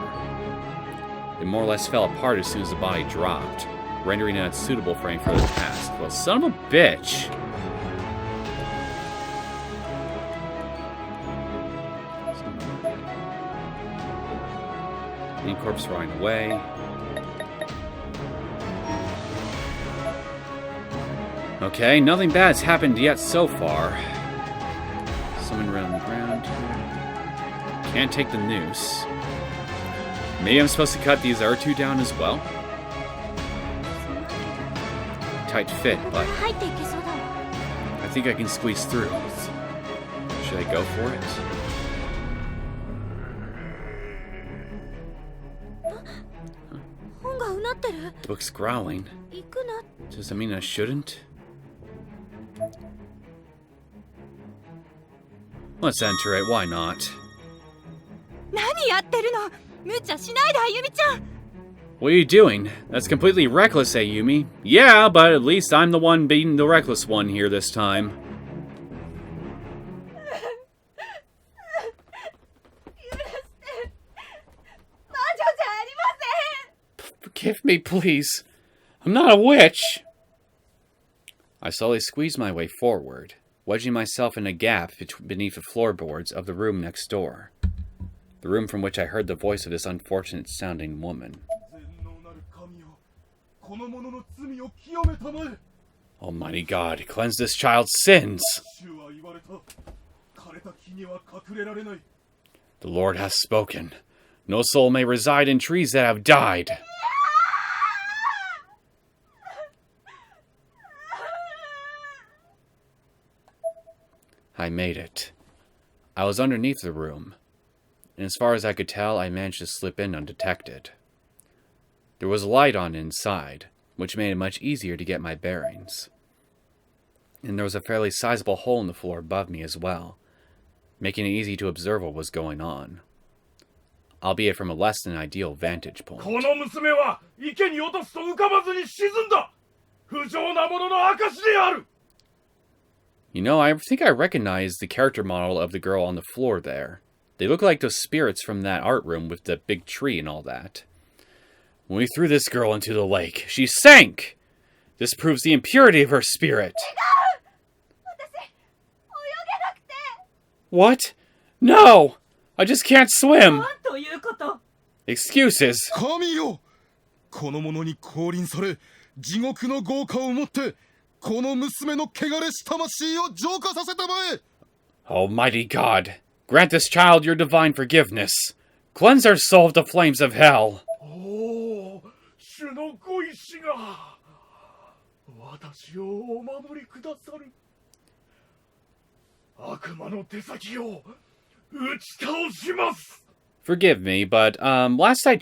It more or less fell apart as soon as the body dropped, rendering it unsuitable for any further task. Well, son of a bitch! The corpse rotting away. Okay, nothing bad's happened yet so far. Someone around the ground. Can't take the noose. Maybe I'm supposed to cut these other two down as well. Tight fit, but I think I can squeeze through. Should I go for it? The book's growling. Does that mean I shouldn't? Let's enter it, why not? What are you doing? That's completely reckless, Ayumi. Yeah, but at least I'm the one being the reckless one here this time. Forgive me, please. I'm not a witch. I slowly squeezed my way forward, wedging myself in a gap beneath the floorboards of the room next door. The room from which I heard the voice of this unfortunate-sounding woman. Almighty God, cleanse this child's sins! The Lord hath spoken. No soul may reside in trees that have died. I made it. I was underneath the room, and as far as I could tell, I managed to slip in undetected. There was a light on inside, which made it much easier to get my bearings. And there was a fairly sizable hole in the floor above me as well, making it easy to observe what was going on, albeit from a less than ideal vantage point. You know, I think I recognize the character model of the girl on the floor there. They look like those spirits from that art room with the big tree and all that. When we threw this girl into the lake, she sank! This proves the impurity of her spirit. What? No! I just can't swim! Excuses! Almighty God, grant this child your divine forgiveness. Cleanse her soul of the flames of hell. Forgive me, but last I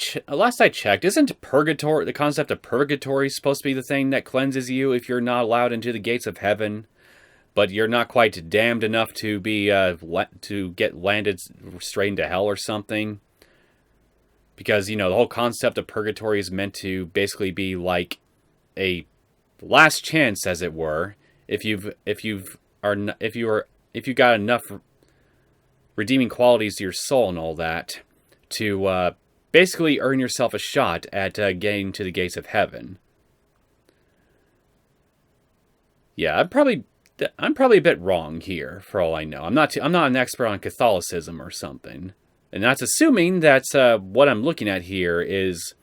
checked, isn't purgatory, the concept of purgatory, supposed to be the thing that cleanses you if you're not allowed into the gates of heaven, but you're not quite damned enough to be to get landed straight into hell or something? Because, you know, the whole concept of purgatory is meant to basically be like a last chance, as it were, if you got enough redeeming qualities to your soul and all that, to basically earn yourself a shot at getting to the gates of heaven. Yeah, I'm probably a bit wrong here, for all I know. I'm not an expert on Catholicism or something, and that's assuming that what I'm looking at here is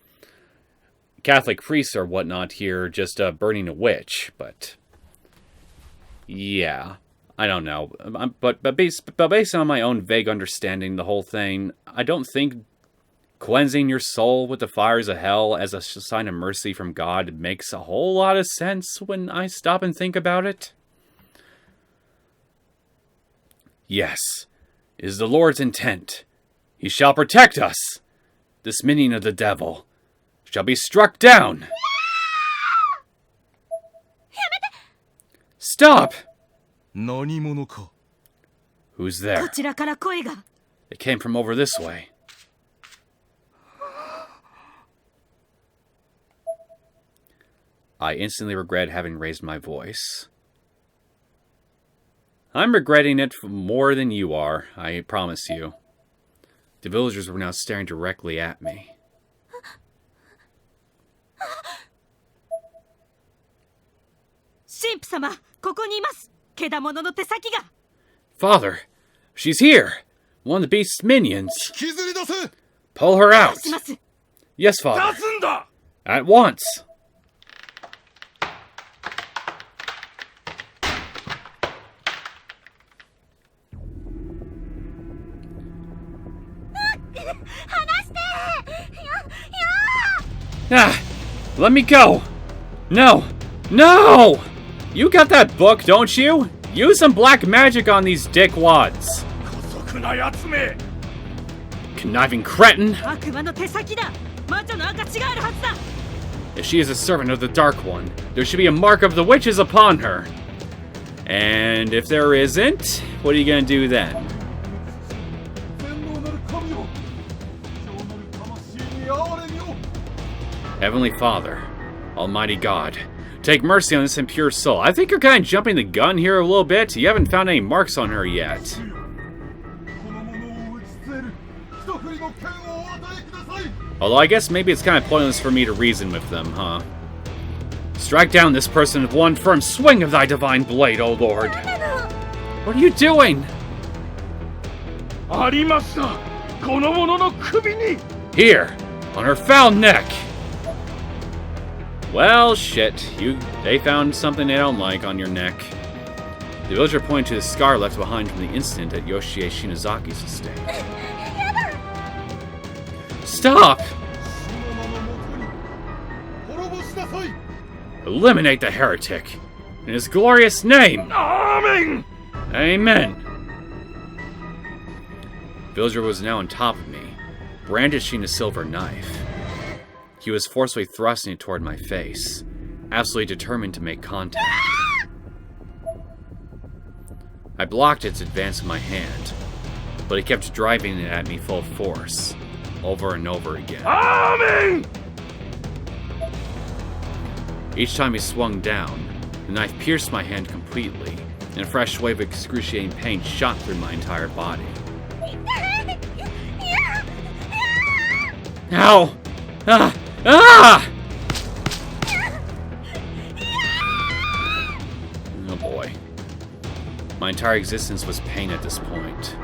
Catholic priests or whatnot here just burning a witch. But yeah, I don't know. But based on my own vague understanding of the whole thing, I don't think cleansing your soul with the fires of hell as a sign of mercy from God makes a whole lot of sense when I stop and think about it. Yes, it is the Lord's intent. He shall protect us. This minion of the devil shall be struck down. Stop! Who's there? It came from over this way. I instantly regret having raised my voice. I'm regretting it more than you are, I promise you. The villagers were now staring directly at me. Father, she's here! One of the beast's minions! Pull her out! Yes, Father. At once! Ah! Let me go! No! No! You got that book, don't you? Use some black magic on these dickwads! Conniving cretin! If she is a servant of the Dark One, there should be a mark of the witches upon her. And if there isn't, what are you gonna do then? Heavenly Father, Almighty God, take mercy on this impure soul. I think you're kind of jumping the gun here a little bit. You haven't found any marks on her yet. Although I guess maybe it's kind of pointless for me to reason with them, huh? Strike down this person with one firm swing of thy divine blade, O Lord. What are you doing? Here, on her foul neck. Well, shit. They found something they don't like on your neck. The villager pointed to the scar left behind from the incident at Yoshie Shinazaki's estate. Stop! Eliminate the heretic! In his glorious name! Amen! Amen! The villager was now on top of me, brandishing a silver knife. He was forcefully thrusting it toward my face, absolutely determined to make contact. I blocked its advance with my hand, but he kept driving it at me full force, over and over again. Amen! Each time he swung down, the knife pierced my hand completely, and a fresh wave of excruciating pain shot through my entire body. Ow! Ah! Ah! Oh boy. My entire existence was pain at this point.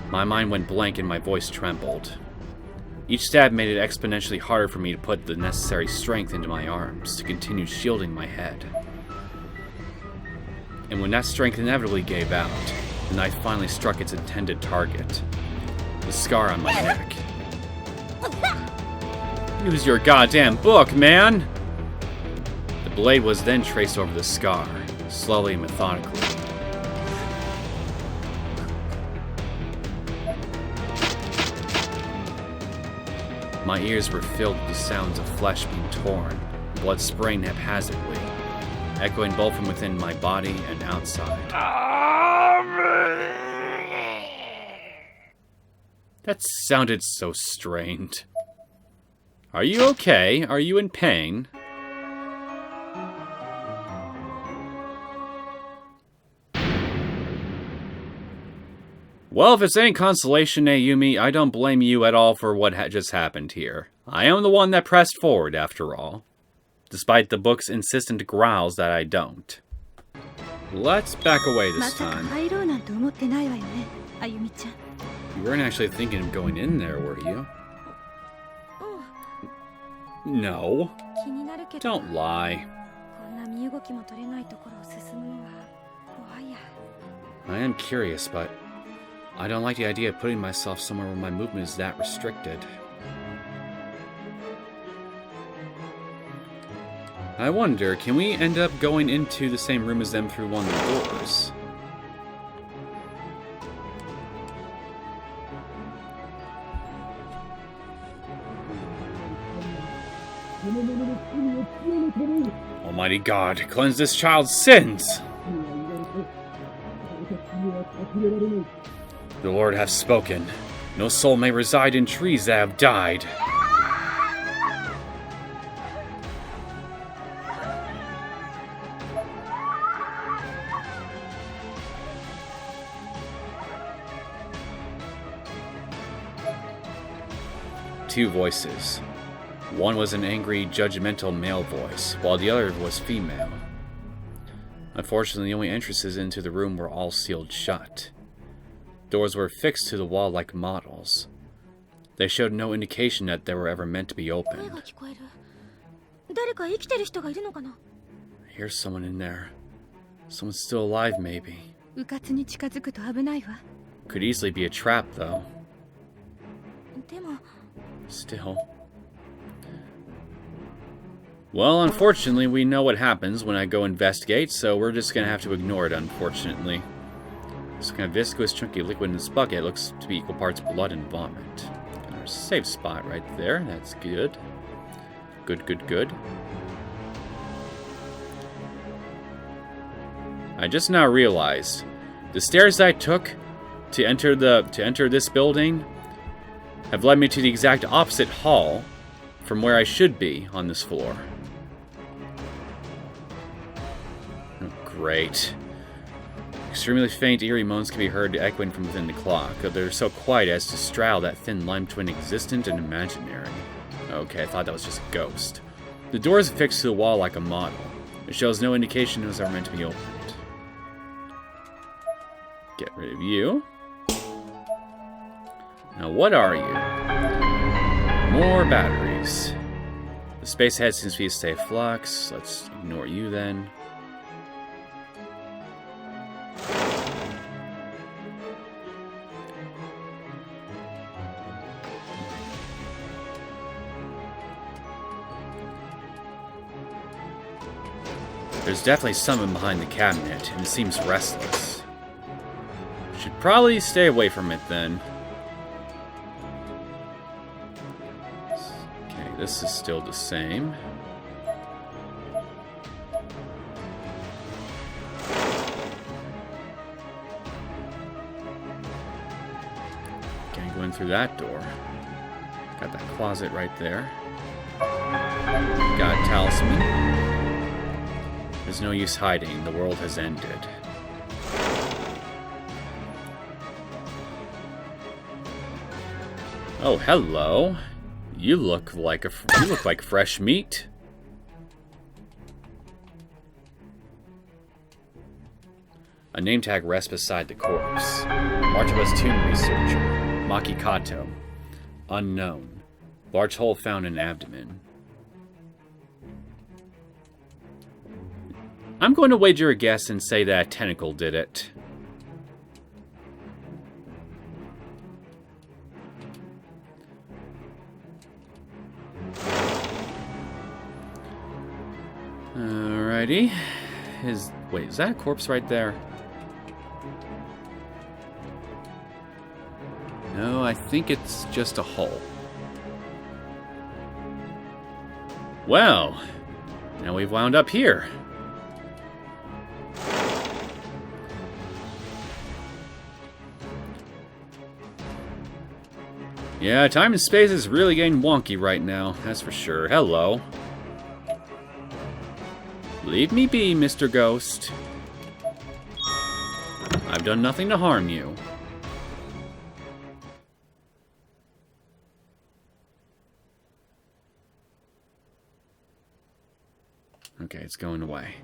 My mind went blank and my voice trembled. Each stab made it exponentially harder for me to put the necessary strength into my arms to continue shielding my head. And when that strength inevitably gave out, the knife finally struck its intended target, the scar on my neck. Use your goddamn book, man! The blade was then traced over the scar, slowly and methodically. My ears were filled with the sounds of flesh being torn, blood spraying haphazardly, echoing both from within my body and outside. That sounded so strained. Are you okay? Are you in pain? Well, if it's any consolation, Ayumi, I don't blame you at all for what just happened here. I am the one that pressed forward, after all. Despite the book's insistent growls that I don't. Let's back away this time. You weren't actually thinking of going in there, were you? No. Don't lie. I am curious, but I don't like the idea of putting myself somewhere where my movement is that restricted. I wonder, can we end up going into the same room as them through one of the doors? Almighty God, cleanse this child's sins! The Lord hath spoken. No soul may reside in trees that have died. two voices. One was an angry, judgmental male voice, while the other was female. Unfortunately, the only entrances into the room were all sealed shut. Doors were fixed to the wall like models. They showed no indication that they were ever meant to be opened. I hear someone in there. Someone's still alive, maybe. Could easily be a trap, though. Still. Well, unfortunately, we know what happens when I go investigate, so we're just gonna have to ignore it, unfortunately. This kind of viscous, chunky liquid in this bucket looks to be equal parts blood and vomit. Got our safe spot right there. That's good. Good. I just now realized the stairs I took to enter this building have led me to the exact opposite hall from where I should be on this floor. Oh, great. Extremely faint, eerie moans can be heard echoing from within the clock. They're so quiet as to straddle that thin line between existent and imaginary. Okay, I thought that was just a ghost. The door is fixed to the wall like a model. It shows no indication it was ever meant to be opened. Get rid of you. Now, what are you? More batteries. The space head seems to be a safe flux. Let's ignore you then. There's definitely someone behind the cabinet, and it seems restless. Should probably stay away from it then. Okay, this is still the same. Can't go in through that door. Got that closet right there. Got a talisman. There's no use hiding. The world has ended. Oh, hello. You look like fresh meat. A name tag rests beside the corpse. Martaba's tomb researcher. Maki Kato. Unknown. Large hole found in abdomen. I'm going to wager a guess and say that a tentacle did it. Alrighty. Wait, is that a corpse right there? No, I think it's just a hole. Well, now we've wound up here. Yeah, time and space is really getting wonky right now, that's for sure. Hello. Leave me be, Mr. Ghost. I've done nothing to harm you. Okay, it's going away.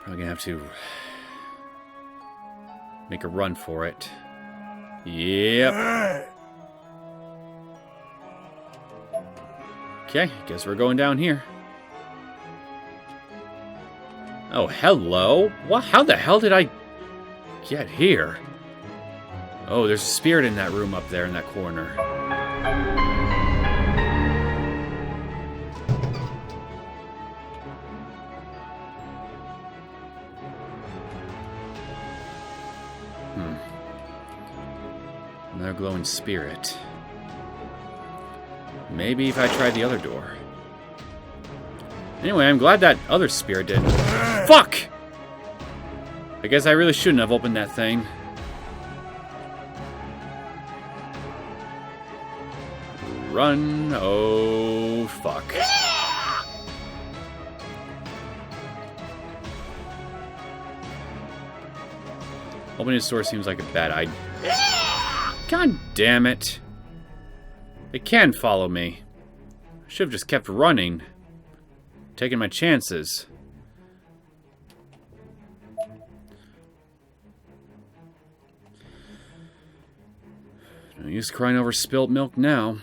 Probably gonna have to make a run for it. Yep. Okay, guess we're going down here. Oh, hello. What? How the hell did I get here? Oh, there's a spirit in that room up there in that corner. Another glowing spirit. Maybe if I tried the other door. Anyway, I'm glad that other spirit did. Fuck! I guess I really shouldn't have opened that thing. Run. Oh, fuck. Opening the door seems like a bad idea. God damn it. They can follow me. I should have just kept running. Taking my chances. No use crying over spilt milk now.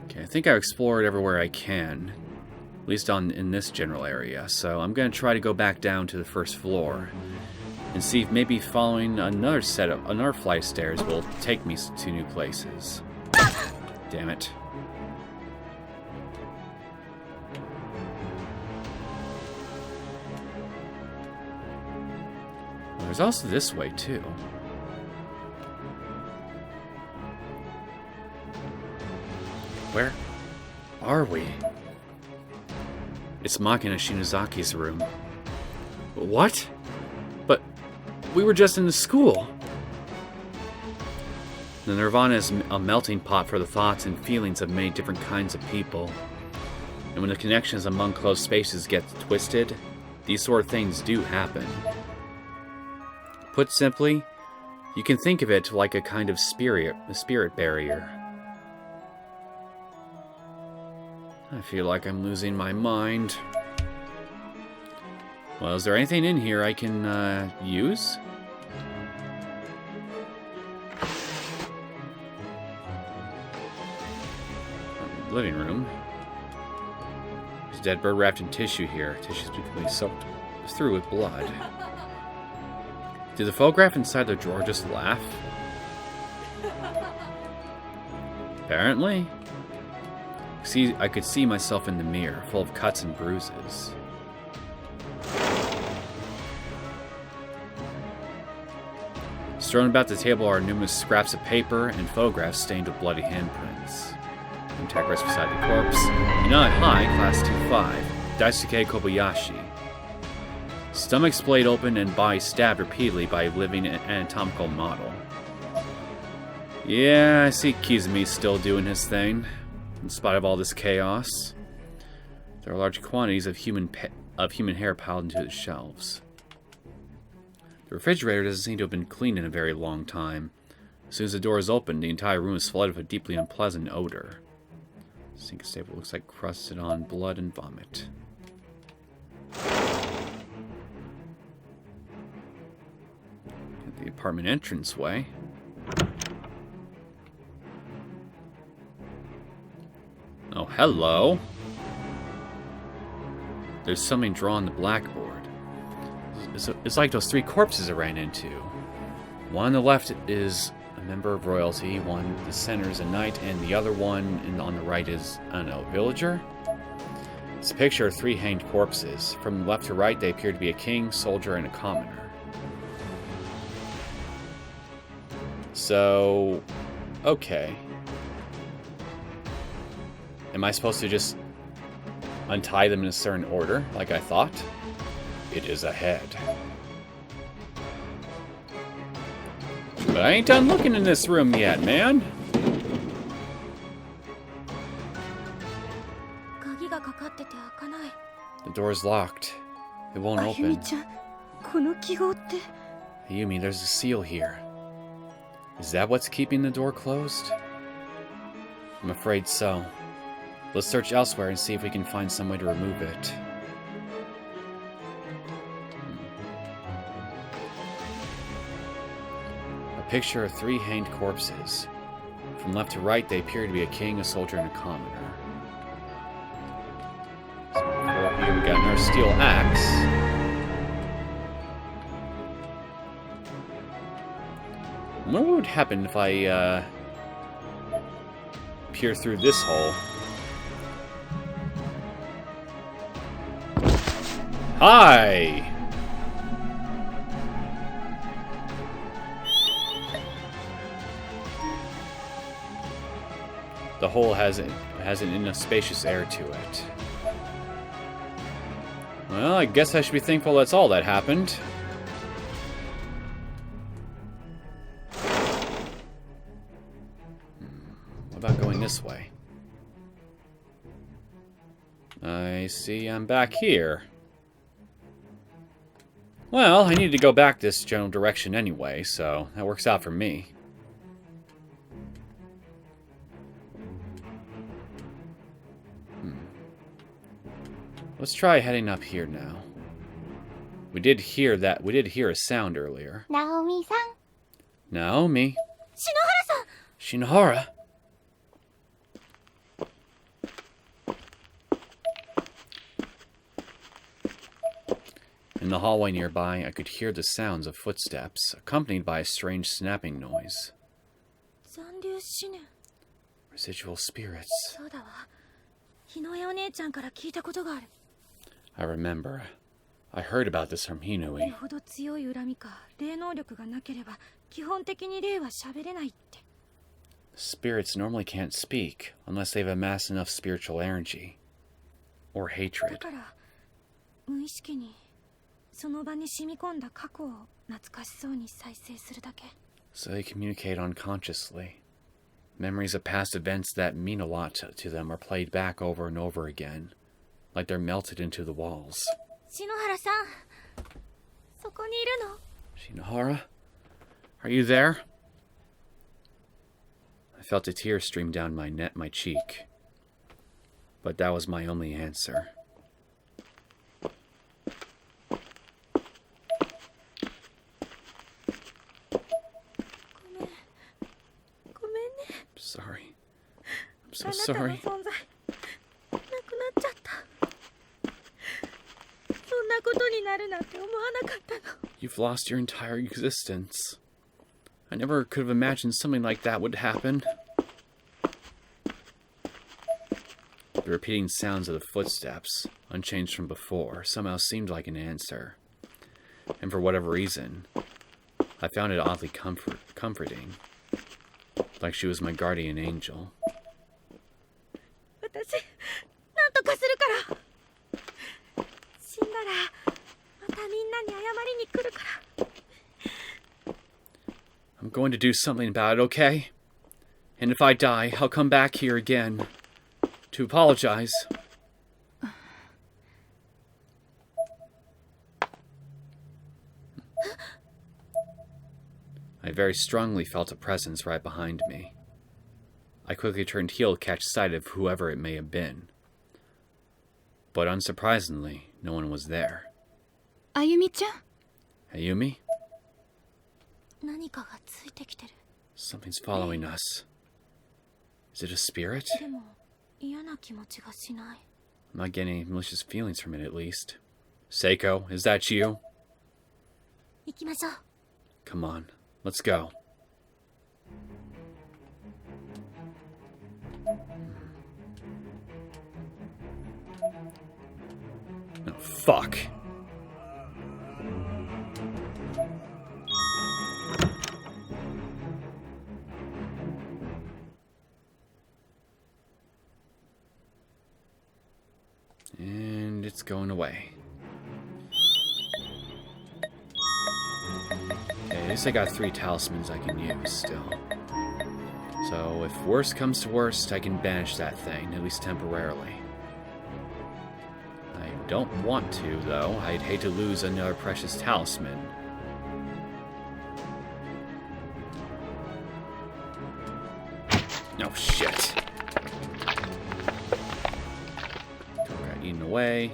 Okay, I think I've explored everywhere I can. At least in this general area. So I'm going to try to go back down to the first floor. And see if maybe following another flight of stairs will take me to new places. Damn it. Well, there's also this way, too. Where are we? It's Makina Shinazaki's room. What? But we were just in the school. The Nirvana is a melting pot for the thoughts and feelings of many different kinds of people. And when the connections among closed spaces get twisted, these sort of things do happen. Put simply, you can think of it like a kind of spirit barrier. I feel like I'm losing my mind. Well, is there anything in here I can use? Living room. There's a dead bird wrapped in tissue here. Tissue's becoming soaked through with blood. Did the photograph inside the drawer just laugh? Apparently. See, I could see myself in the mirror, full of cuts and bruises. Strewn about the table are numerous scraps of paper and photographs stained with bloody handprints. Intact rests beside the corpse. United High, Class 2-5, Daisuke Kobayashi. Stomach splayed open and body stabbed repeatedly by a living anatomical model. Yeah, I see Kizumi still doing his thing. In spite of all this chaos, there are large quantities of human hair piled into the shelves. The refrigerator doesn't seem to have been cleaned in a very long time. As soon as the door is opened, the entire room is flooded with a deeply unpleasant odor. The sink table looks like crusted on blood and vomit. At the apartment entranceway. Oh, hello. There's something drawn on the blackboard. It's like those three corpses I ran into. One on the left is a member of royalty, one in the center is a knight, and the other one on the right is, I don't know, a villager? It's a picture of three hanged corpses. From left to right, they appear to be a king, soldier, and a commoner. So, okay. Am I supposed to just untie them in a certain order, like I thought? It is a head. But I ain't done looking in this room yet, man. The door's locked. It won't open. Ayumi, there's a seal here. Is that what's keeping the door closed? I'm afraid so. Let's search elsewhere and see if we can find some way to remove it. A picture of three hanged corpses. From left to right, they appear to be a king, a soldier, and a commoner. So here we got another steel axe. I wonder what would happen if I peer through this hole. Hi! The hole has an spacious air to it. Well, I guess I should be thankful that's all that happened. What about going this way? I see I'm back here. Well, I need to go back this general direction anyway, so that works out for me. Let's try heading up here now. We did hear a sound earlier. Naomi-san. Naomi. Shinohara-san. Shinohara. In the hallway nearby, I could hear the sounds of footsteps, accompanied by a strange snapping noise. Residual spirits. I remember. I heard about this from Hinui. Spirits normally can't speak unless they've amassed enough spiritual energy. Or hatred. So they communicate unconsciously. Memories of past events that mean a lot to them are played back over and over again, like they're melted into the walls. Shinohara? Are you there? I felt a tear stream down my cheek. But that was my only answer. Sorry. I'm so sorry. You've lost your entire existence. I never could have imagined something like that would happen. The repeating sounds of the footsteps, unchanged from before, somehow seemed like an answer. And for whatever reason, I found it oddly comforting. Like she was my guardian angel. I'm going to do something about it, okay? And if I die, I'll come back here again to apologize. I very strongly felt a presence right behind me. I quickly turned heel to catch sight of whoever it may have been. But unsurprisingly, no one was there. Ayumi-chan? Ayumi? Something's following us. Is it a spirit? I'm not getting any malicious feelings from it, at least. Seiko, is that you? Come on, let's go. Oh, fuck. And it's going away. Okay, at least I got 3 talismans I can use still. So if worst comes to worst, I can banish that thing, at least temporarily. I don't want to, though. I'd hate to lose another precious talisman. Oh, shit. Got eaten away.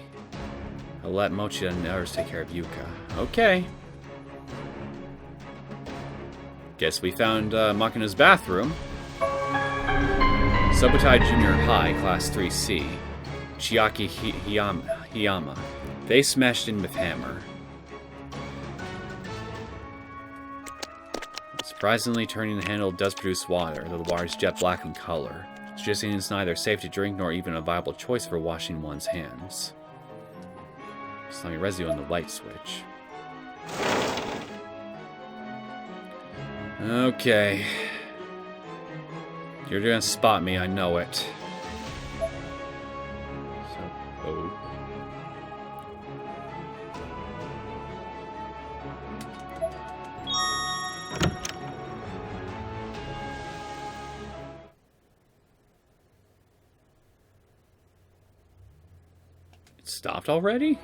I'll let Mochi and others take care of Yuka. Okay. Guess we found Makina's bathroom. Subotai Junior High, Class 3C. Chiaki Hiyama. They smashed in with hammer. Surprisingly, turning the handle does produce water, though the water is jet black in color, suggesting it's neither safe to drink nor even a viable choice for washing one's hands. Slimy residue on the light switch. Okay. You're gonna spot me, I know it. So, oh. It stopped already?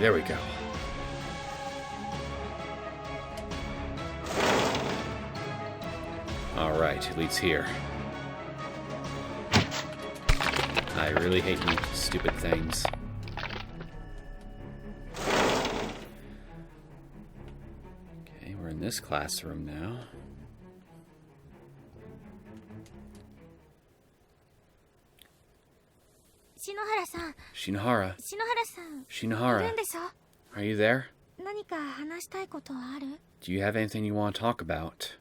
There we go. Alright, it leads here. I really hate you stupid things. Okay, we're in this classroom now. Shinohara-san. Shinohara. 篠原さん。いる Shinohara. んでしょ Are you there? 何か話したいことはある Do you have anything you want to talk about?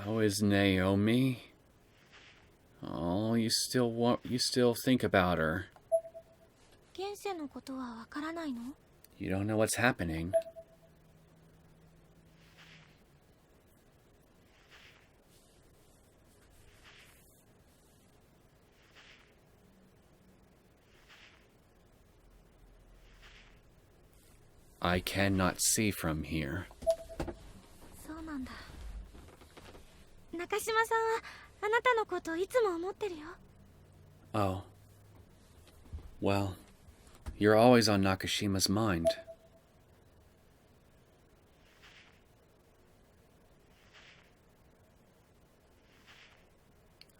How is Naomi? Oh, you still think about her. 現世のことはわからないの You don't know what's happening. I cannot see from here. そうなんだ。中島さんはあなたのこといつも思ってるよ。Oh. Well, you're always on Nakashima's mind.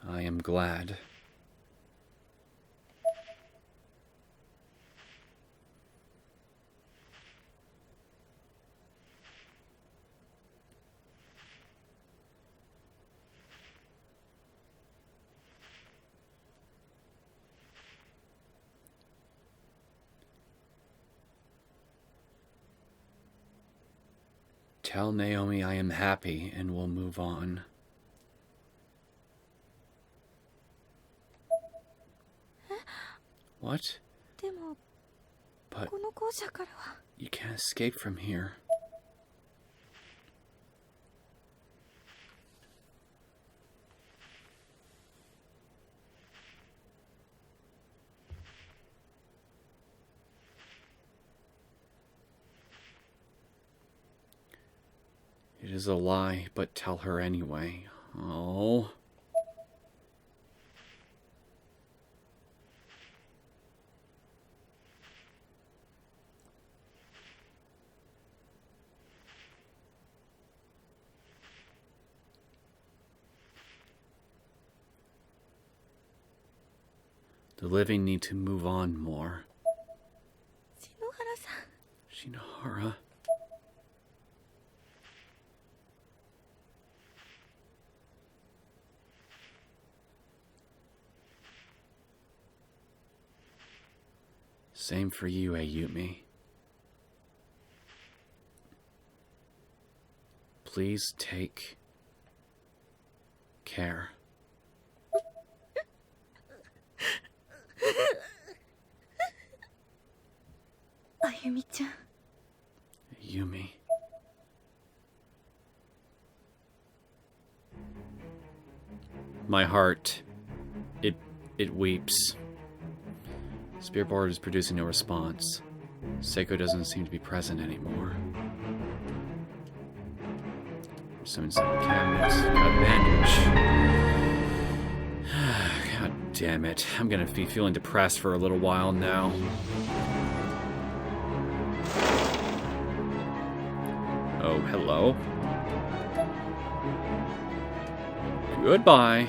I am glad. Tell Naomi I am happy and we'll move on. What? でも、 But この校舎からは。 you can't escape from here. It is a lie, but tell her anyway. Oh. The living need to move on more. 篠原さん。 Shinohara. Same for you, Ayumi. Please take care. あゆみちゃん。 Ayumi. My heart, it weeps. Spirit board is producing no response. Seiko doesn't seem to be present anymore. Some inside the cabinets. Got a bandage. God damn it. I'm gonna be feeling depressed for a little while now. Oh, hello. Goodbye.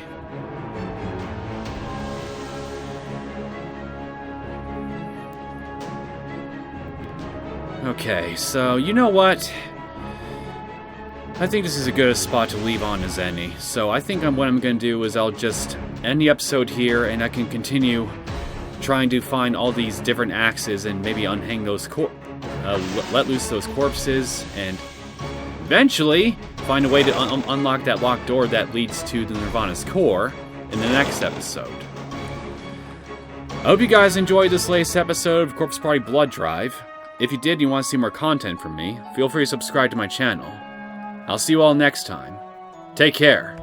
Okay, so you know what? I think this is a good spot to leave on as any. So I think what I'm going to do is I'll just end the episode here, and I can continue trying to find all these different axes and maybe unhang those let loose those corpses, and eventually find a way to unlock that locked door that leads to the Nirvana's core in the next episode. I hope you guys enjoyed this latest episode of Corpse Party Blood Drive. If you did and you want to see more content from me, feel free to subscribe to my channel. I'll see you all next time. Take care.